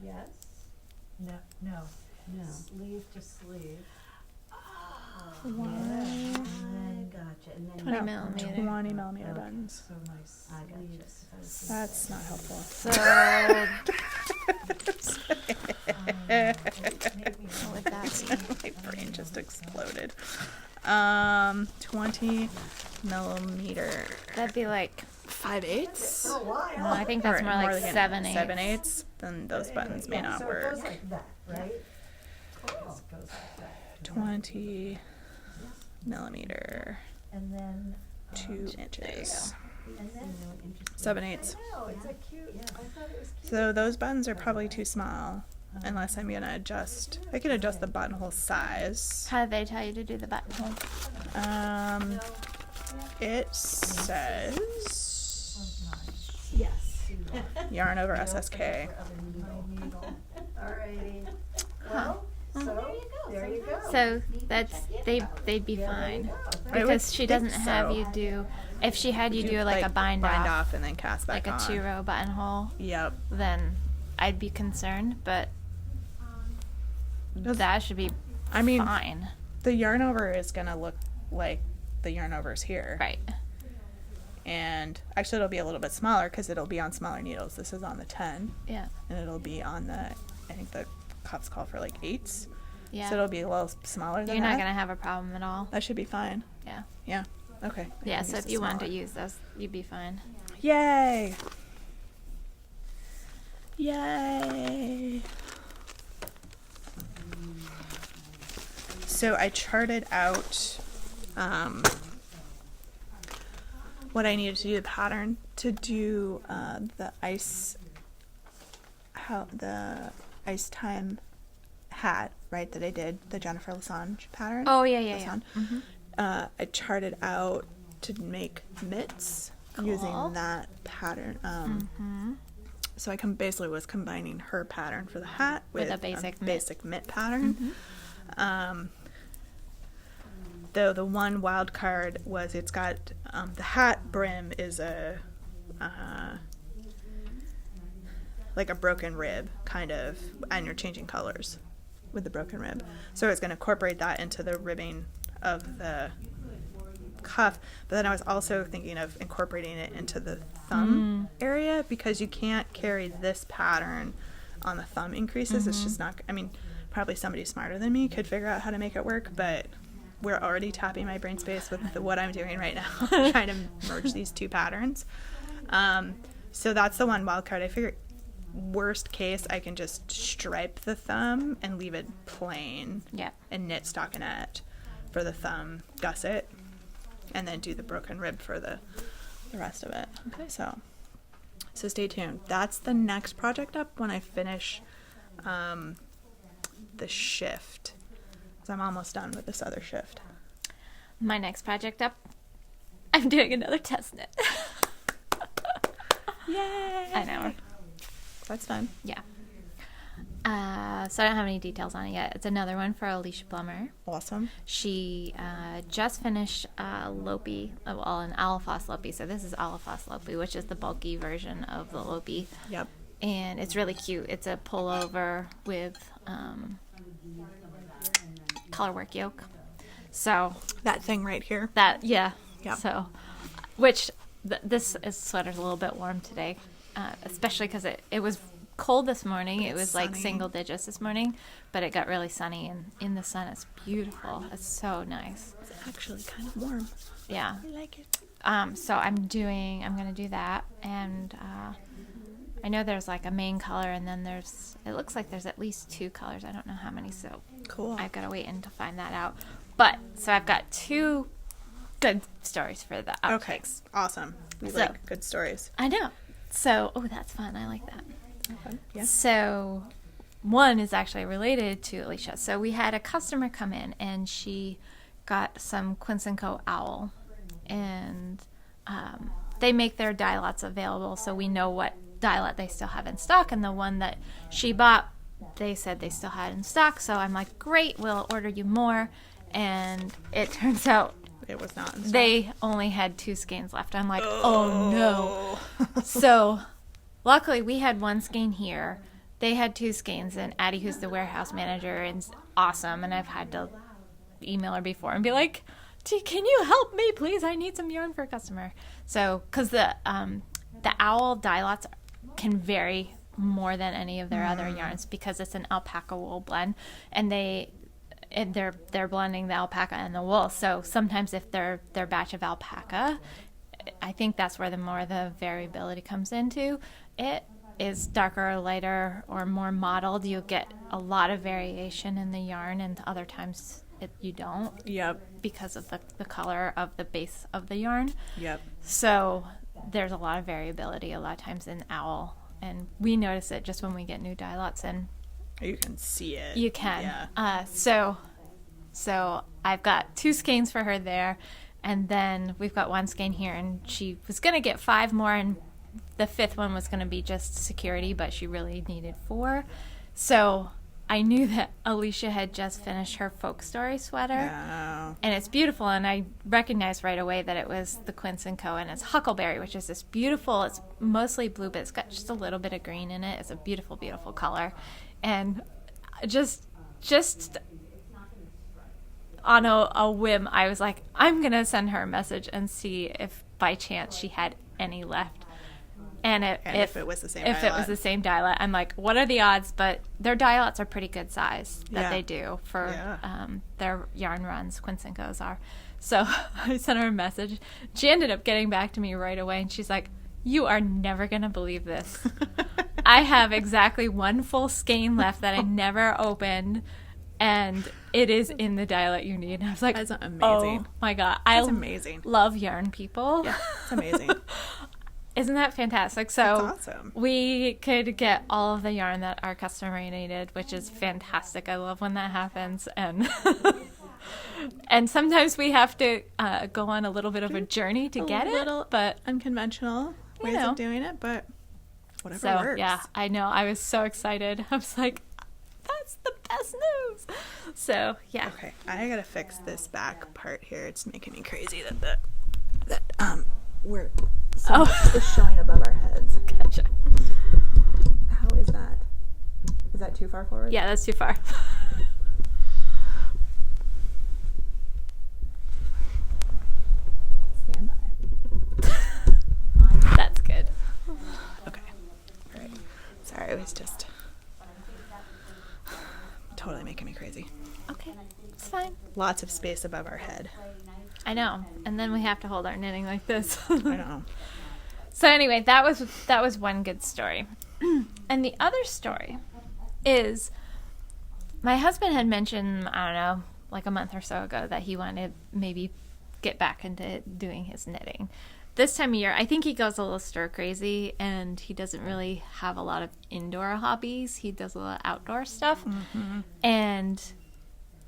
yes? No, no. No. Sleeve to sleeve. One, I gotcha. And then 20 no, millimeter. 20 millimeter buttons. So my I gotcha. sleeves. That's not helpful. So what would that be? My brain just exploded. 20 millimeter. That'd be like 5/8. For a while. no, I think that's more like 7/8. 7/8. Then those buttons may not so work. it goes like that, right? This goes like that. 20 millimeter. And then, 2 inches. and then, 7/8. No, it's a cute, I thought it was cute. So those buttons are probably too small. Unless I'm gonna adjust. I can adjust the buttonhole size. How did they tell you to do the buttonhole? It says yes. yarn over SSK. Alrighty. Well, so, there you go. So that's they'd be fine I would because she doesn't think have so. you do. If she had you do like a bind off, and then cast back like a on. 2-row buttonhole, Yep. then I'd be concerned. But that should be I mean, fine, the yarn over is gonna look like the yarn overs here. right? And actually, it'll be a little bit smaller because it'll be on smaller needles. This is on the 10, Yeah, and it'll be on the. I think the cups call for like 8s. yeah. So it'll be a little smaller than You're that. not gonna have a problem at all. That should be fine. Yeah. Yeah. Okay. I Yeah. can So use if the you want to smaller. use those, you'd be fine. Yay! Yay! So I charted out what I needed to do the pattern to do the ice time hat, right, that I did, the Jennifer Lasange pattern. Oh yeah, yeah, yeah. Lasange. I charted out to make mitts Cool. using that pattern. So I basically was combining her pattern for the hat with a basic mitt. basic mitt pattern. Though the one wild card was it's got the hat brim is a like a broken rib kind of, and you're changing colors with the broken rib. So I was going to incorporate that into the ribbing of the cuff, but then I was also thinking of incorporating it into the thumb area because you can't carry this pattern on the thumb increases. It's just not, I mean, probably somebody smarter than me could figure out how to make it work, but we're already tapping my brain space with what I'm doing right now, trying to merge these two patterns. So that's the one wild card. I figure worst case, I can just stripe the thumb and leave it plain Yeah. and knit stockinette for the thumb gusset, and then do the broken rib for the rest of it. Okay. So stay tuned. That's the next project up when I finish the shift. So I'm almost done with this other shift. My next project up, I I'm doing another test knit. Yay! I know. That's fun. Yeah. So I don't have any details on it yet. It's another one for Alicia Plummer. Awesome. She just finished Lopi, well, an Alafos Lopi. So this is Alafos Lopi, which is the bulky version of the Lopi. Yep. And it's really cute. It's a pullover with colorwork yoke. So That thing right here. that, yeah. Yep. So, which this sweater's a little bit warm today, especially because it was cold this morning. It was like sunny. single digits this morning, but it got really sunny, and in the sun it's beautiful. It's so nice. It's actually kind of warm. Yeah. I like it. So I'm gonna do that, and I know there's like a main color, and then it looks like there's at least 2 colors. I don't know how many, so Cool. I've got to wait and to find that out. But so I've got 2 good stories for the outtakes. Okay. Awesome. We So- like good stories. I know. So, oh, that's fun. I like that. Okay. Yeah. So, one is actually related to Alicia. So, we had a customer come in, and she got some Quince & Co. owl. And they make their dye lots available, so we know what dye lot they still have in stock. And the one that she bought, they said they still had in stock. So, I'm like, great, we'll order you more. And it turns out It was not. In stock. they only had 2 skeins left. I'm like, oh no. So luckily we had 1 skein here. They had 2 skeins, and Addie, who's the warehouse manager, is awesome. And I've had to email her before and be like, can you help me, please? I need some yarn for a customer. So, because the owl dye lots can vary more than any of their other yarns because it's an alpaca wool blend, and they're blending the alpaca and the wool. So sometimes if their batch of alpaca, I think that's where the variability comes into. It is darker or lighter or more mottled. You'll get a lot of variation in the yarn, and other times you don't Yep. because of the color of the base of the yarn. Yep. So There's a lot of variability a lot of times in owl, and we notice it just when we get new dye lots in. you can see it. You can. Yeah. So I've got 2 skeins for her there, and then we've got 1 skein here, and she was going to get 5 more, and the 5th one was going to be just security, but she really needed 4. So I knew that Alicia had just finished her folk story sweater, Oh. and it's beautiful, and I recognized right away that it was the Quince & Co., and it's Huckleberry, which is this beautiful, it's mostly blue, but it's got just a little bit of green in it. It's a beautiful, beautiful color. And just on a whim, I was like, I'm going to send her a message and see if by chance she had any left. And if it was the same if dye it was lot. the same dye lot, I'm like, what are the odds? But their dye lots are pretty good size that Yeah. they do for Yeah. their yarn runs. Quince & Co's are. So I sent her a message. She ended up getting back to me right away, and she's like, you are never going to believe this. I have exactly 1 full skein left that I never opened, and it is in the dye lot you need. And I was like, That's amazing. oh my God. That's amazing. love yarn people. Yeah, it's amazing. Isn't that fantastic? So That's awesome. we could get all of the yarn that our customer needed, which is fantastic. I love when that happens. And and sometimes we have to go on a little bit of a journey to get it. But Unconventional ways know. of doing it, but whatever so works. yeah, I know. I was so excited. I was like, that's the best news. So yeah. Okay, I gotta fix this back part here. It's making me crazy that we're is showing above our heads. Gotcha. How is that? Is that too far forward? Yeah, that's too far. Stand by. That's good. Okay. All right. Sorry, it was just totally making me crazy. Okay, it's fine. Lots of space above our head. I know. And then we have to hold our knitting like this. I know. So anyway, that was one good story. And the other story is my husband had mentioned, I don't know, like a month or so ago that he wanted to maybe get back into doing his knitting. This time of year, I think he goes a little stir crazy, and he doesn't really have a lot of indoor hobbies. He does a lot of outdoor stuff. Mm-hmm. And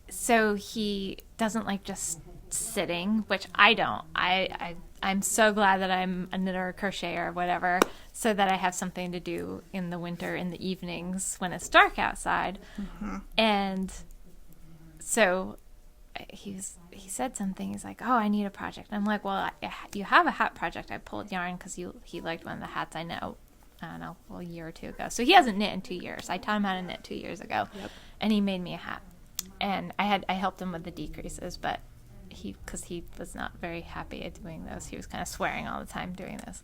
so he doesn't like just sitting, which I don't. I I'm so glad that I'm a knitter or crocheter or whatever, so that I have something to do in the winter in the evenings when it's dark outside. And so he said something. He's like, oh, I need a project. I'm like, well, you have a hat project. I pulled yarn because he liked one of the hats I know. I don't know, a year or two ago. So he hasn't knit in 2 years. I taught him how to knit 2 years ago, and he made me a hat. And I helped him with the decreases, but because he was not very happy at doing those. He was kind of swearing all the time doing this.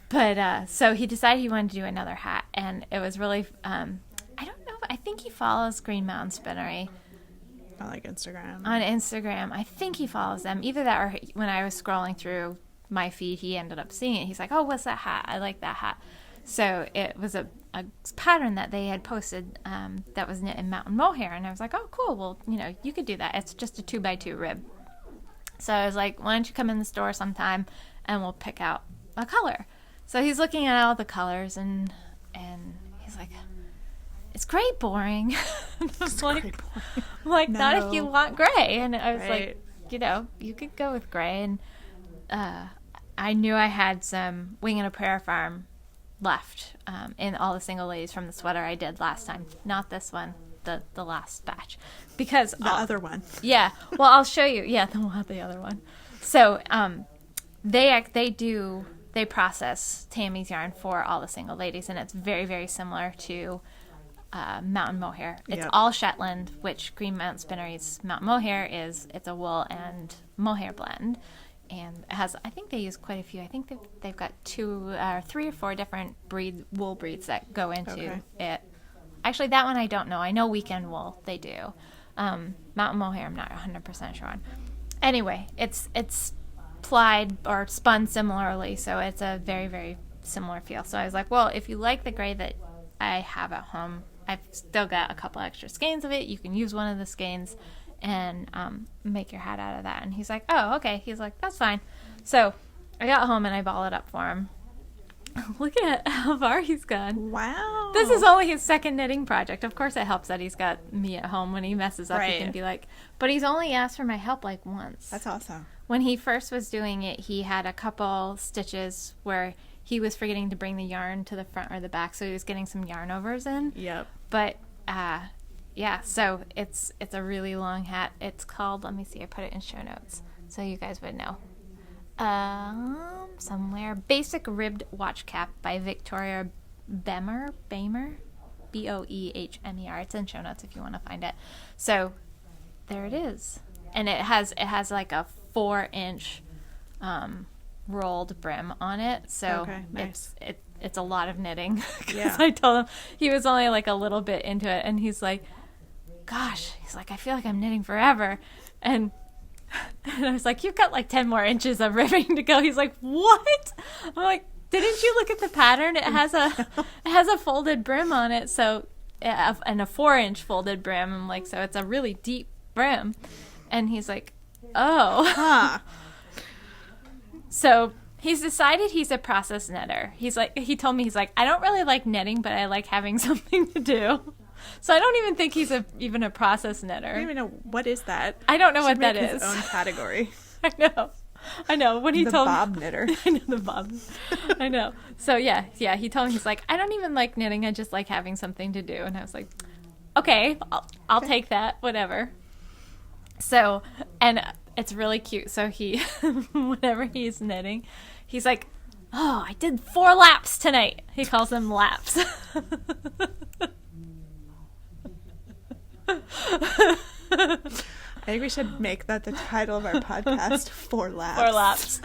But so he decided he wanted to do another hat, and it was really, I don't know, I think he follows Green Mountain Spinnery. On like Instagram. On Instagram. I think he follows them. Either that or when I was scrolling through my feed, he ended up seeing it. He's like, oh, what's that hat? I like that hat. So it was a pattern that they had posted that was knit in mountain mohair. And I was like, oh, cool. Well, you could do that. It's just a 2x2 rib. So I was like, why don't you come in the store sometime and we'll pick out a color. So he's looking at all the colors and he's like, it's gray boring. I was like, No. not if you want gray. And I was Right. like, you could go with gray. And I knew I had some Wing and a Prayer Farm left in all the single ladies from the sweater I did last time. Not this one, the last batch. Because The other one. yeah. Well, I'll show you. Yeah, the other one. So they process Tammy's yarn for all the single ladies, and it's very, very similar to mountain mohair. It's Yep. all Shetland, which Green Mountain Spinnery's mountain mohair is. It's a wool and mohair blend, and it has. I think they use quite a few. I think they've got 3 or 4 different wool breeds that go into it. Actually, that one I don't know. I know Weekend Wool they do. Mountain mohair I'm not 100% sure on. Anyway, it's plied or spun similarly, so it's a very, very similar feel. So I was like, well, if you like the gray that I have at home, I've still got a couple extra skeins of it. You can use one of the skeins and make your hat out of that. And he's like, oh, okay. He's like, that's fine. So I got home and I balled it up for him. Look at how far he's gone. Wow. This is only his second knitting project. Of course, it helps that he's got me at home. When he messes up, he can be like, but he's only asked for my help like once. That's awesome. When he first was doing it, he had a couple stitches where he was forgetting to bring the yarn to the front or the back, so he was getting some yarn overs in. Yep. But, yeah, so it's a really long hat. It's called, let me see, I put it in show notes so you guys would know. Somewhere. Basic Ribbed Watch Cap by Victoria Boehmer, Boehmer. It's in show notes if you want to find it. So there it is, and it has like a 4-inch rolled brim on it. So nice. it's a lot of knitting. Yeah. I told him he was only like a little bit into it, and he's like, "Gosh," he's like, "I feel like I'm knitting forever," and I was like, you've got like 10 more inches of ribbing to go. He's like, what? I'm like, didn't you look at the pattern? It has a folded brim on it, so and a 4-inch folded brim. I'm like, so it's a really deep brim. And he's like, oh. Huh. So he's decided he's a process knitter. He told me, he's like, I don't really like knitting, but I like having something to do. So I don't even think he's even a process knitter. I don't even know what is that. I don't know what Should that make is. his own category. I know. When he The told Bob me, knitter. I know the Bob. I know. So yeah. He told me, he's like, I don't even like knitting. I just like having something to do. And I was like, okay, I'll take that. Whatever. So, and it's really cute. So he, whenever he's knitting, he's like, oh, I did 4 laps tonight. He calls them laps. I think we should make that the title of our podcast, 4 Laps. 4 laps.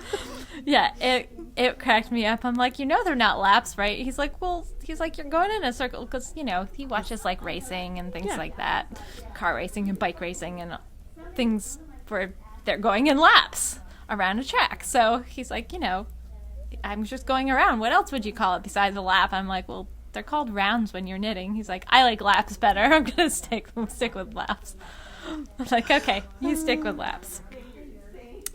Yeah, it cracked me up. I'm like, they're not laps, right? He's like, you're going in a circle, because, he watches, like, racing and things like that. Car racing and bike racing and things where they're going in laps around a track. So he's like, I'm just going around. What else would you call it besides a lap? I'm like, well, they're called rounds when you're knitting. He's like, I like laps better. I'm going to stick with laps. I'm like, okay, you stick with laps.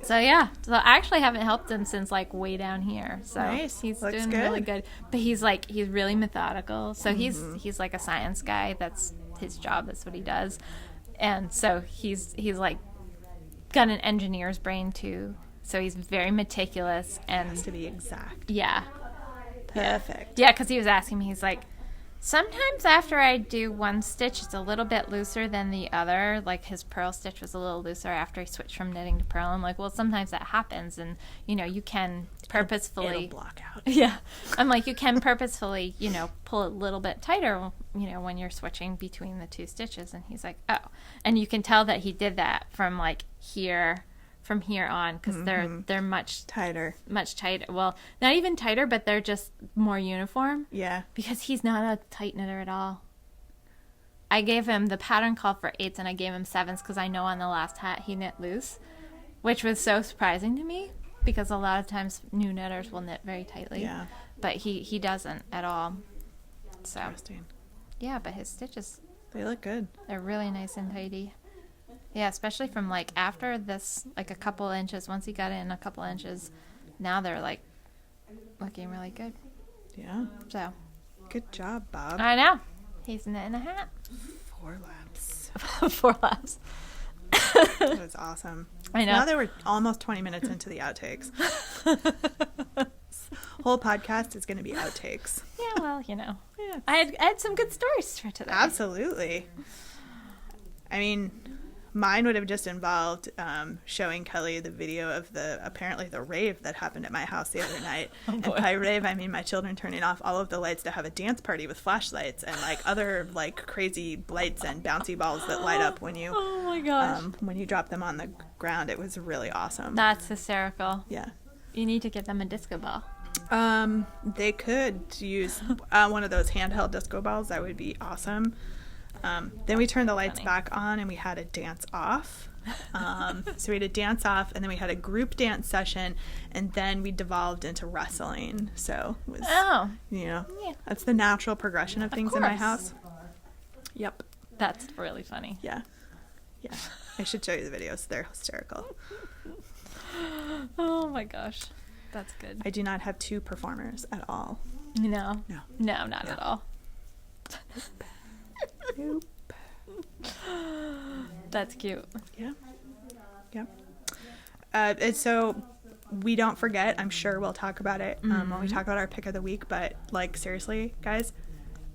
So yeah, so I actually haven't helped him since like way down here. So nice. He's Looks doing good. really good. But he's really methodical. So he's like a science guy. That's his job. That's what he does. And so he's like got an engineer's brain too. So he's very meticulous It and has to be exact. yeah. Perfect. Yeah, because he was asking me, he's like, sometimes after I do one stitch, it's a little bit looser than the other. Like his purl stitch was a little looser after he switched from knitting to purl. I'm like, well, sometimes that happens, and you can purposefully It'll block out. Yeah, I'm like, you can purposefully pull it a little bit tighter when you're switching between the two stitches. And he's like, oh, and you can tell that he did that from like here. From here on, because they're much Tighter. Well, not even tighter, but they're just more uniform. Yeah. Because he's not a tight knitter at all. I gave him the pattern called for 8s, and I gave him 7s because I know on the last hat he knit loose, which was so surprising to me because a lot of times new knitters will knit very tightly. Yeah. But he doesn't at all. So Interesting. yeah, but his stitches, They look good. they're really nice and tidy. Yeah, especially from like after this, like a couple inches. Once he got in a couple inches, now they're like looking really good. Yeah. So Good job, Bob. I know he's knitting a hat. 4 laps. 4 laps. That was awesome. I know. Now that we're almost 20 minutes into the outtakes. Whole podcast is going to be outtakes. Yeah, well, Yeah. I had some good stories for today. Absolutely. I mean, mine would have just involved showing Kelly the video of apparently the rave that happened at my house the other night. And by rave, I mean my children turning off all of the lights to have a dance party with flashlights and like other like crazy lights and bouncy balls that light up when you Oh my gosh. when you drop them on the ground. It was really awesome. That's hysterical. Yeah. You need to get them a disco ball. They could use one of those handheld disco balls. That would be awesome. Then we turned the lights Funny. back on and we had a dance off. So we had a dance off and then we had a group dance session and then we devolved into wrestling. So it was, Oh, Yeah. That's the natural progression of things in my course. house. Yep. that's really funny. Yeah. Yeah. I should show you the videos. They're hysterical. Oh my gosh. That's good. I do not have 2 performers at all. No. No. No, not at all. Nope. That's cute. Yeah. Yeah. And so we don't forget, I'm sure we'll talk about it when we talk about our pick of the week, but like seriously, guys,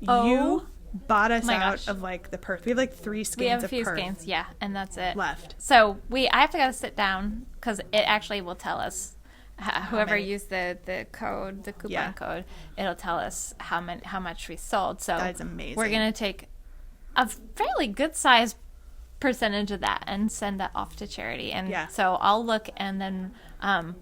Oh you bought us my out gosh. of like the Perth. We have like 3 skeins We have a of few Perth skeins, yeah, and that's it. left. So I have to go sit down because it actually will tell us whoever many? used the code, the coupon Yeah. code. It'll tell us how much we sold. So That is amazing. We're gonna take a fairly good size percentage of that and send that off to charity. And Yeah. so I'll look and then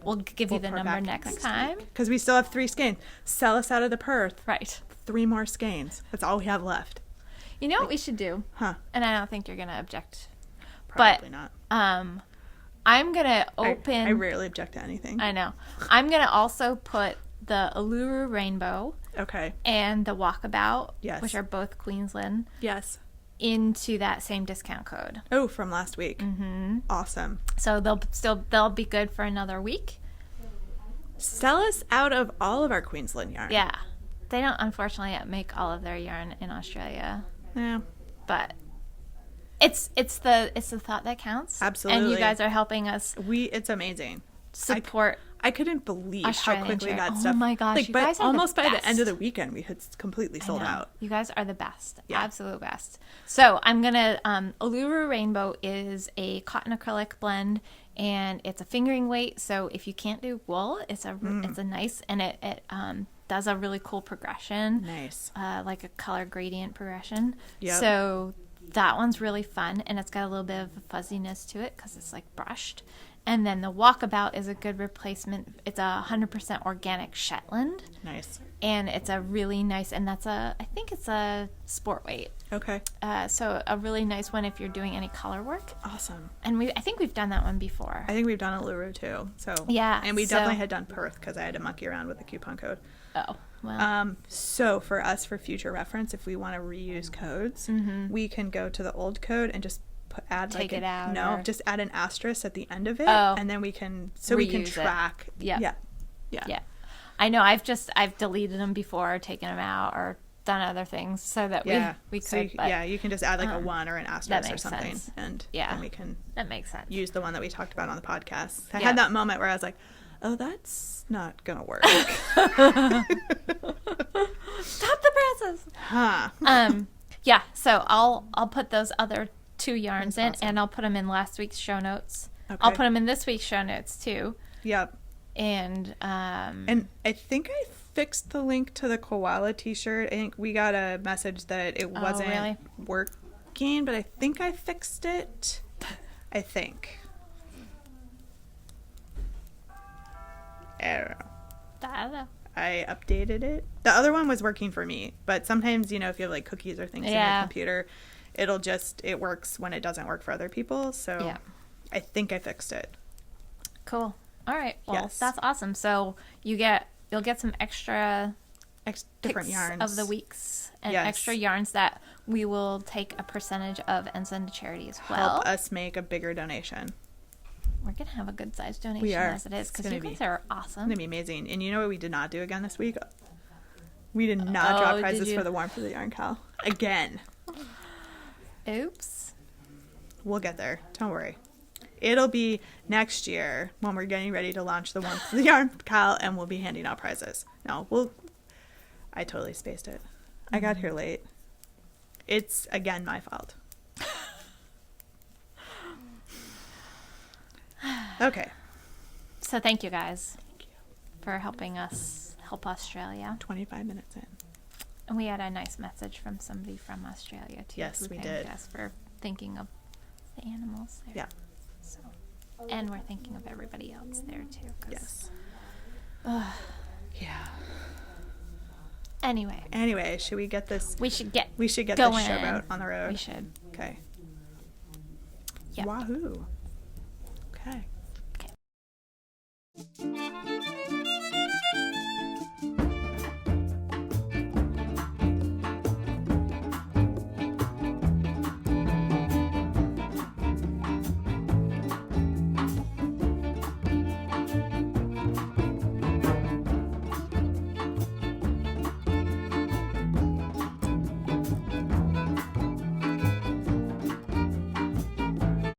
we'll give you the report number back next time. because we still have 3 skeins. Sell us out of the Perth. Right. 3 more skeins. That's all we have left. You know what we should do? Huh? And I don't think you're gonna object. Probably But not. I'm gonna open. I rarely object to anything. I know. I'm gonna also put the Uluru Rainbow Okay. and the Walkabout, Yes. which are both Queensland, Yes. into that same discount code. Oh, from last week. Mm-hmm. Awesome. So they'll be good for another week. Sell us out of all of our Queensland yarn. Yeah, they don't unfortunately make all of their yarn in Australia, Yeah. but it's the thought that counts. Absolutely. And you guys are helping us It's amazing. support. I couldn't believe Australian how quickly yarn. that Oh stuff. my gosh, you but guys are the almost by the end of best. the weekend, we had completely I sold know. out. You guys are the best. Yeah. Absolute best. So I'm gonna Uluru Rainbow is a cotton acrylic blend and it's a fingering weight. So if you can't do wool, it's a nice and it does a really cool progression. Nice. Like a color gradient progression. Yep. So that one's really fun and it's got a little bit of a fuzziness to it because it's like brushed. And then the Walkabout is a good replacement. It's 100% organic Shetland. Nice. And it's a really nice, and I think it's a sport weight. Okay. So a really nice one if you're doing any color work. Awesome. And I think we've done that one before. I think we've done Uluru too. So Yeah, and we so- definitely had done Perth because I had to monkey around with the coupon code. Oh, well. So for us, for future reference, if we want to reuse codes, we can go to the old code and just add Take like it out No, or- just add an asterisk at the end of it, Oh. and then we can we can Reuse it. track. Yeah. Yeah. Yeah. I know. I've deleted them before, taken them out, or done other things so that Yeah. we So could. But you can just add like a 1 or an asterisk or makes something. sense. And Yeah. then we can that makes sense. use the one that we talked about on the podcast. I Yeah. had that moment where I was like, oh, that's not going to work. Stop the presses. Huh. Yeah. So I'll put those other 2 yarns in, That's awesome. and I'll put them in last week's show notes. Okay. I'll put them in this week's show notes too. Yep. And And I think I fixed the link to the koala t-shirt. I think we got a message that it wasn't really? working, but I think I fixed it. I think. I don't know. I don't know. I updated it. The other one was working for me, but sometimes, if you have like cookies or things in your Yeah. computer, it works when it doesn't work for other people. So Yeah. I think I fixed it. Cool. All right. Well, Yes. that's awesome. So you'll get some extra Different picks yarns of the weeks and Yes. extra yarns that we will take a percentage of and send to charity as well. help us make a bigger donation. We're gonna have a good sized donation We are. as it is It's because gonna you guys be- are It's awesome. gonna be amazing. And you know what we did not do again this week? We did not Oh, drop did prizes you? for the Warmth of the Yarn Cow again. Oops. We'll get there. Don't worry. It'll be next year when we're getting ready to launch the Warmth of the Yarn Cow, and we'll be handing out prizes. No, I totally spaced it. I got here late. It's again my fault. Okay. So thank you guys for helping us help Australia. 25 minutes in. And we had a nice message from somebody from Australia too. Yes, who we thanked did. us for thinking of the animals there. Yeah. So, and we're thinking of everybody else there too. 'Cause, Yes. Yeah. Anyway, Anyway, should we get this? we should get We should get going. this showboat on the road. We should. Okay. Yep. Wahoo. Okay.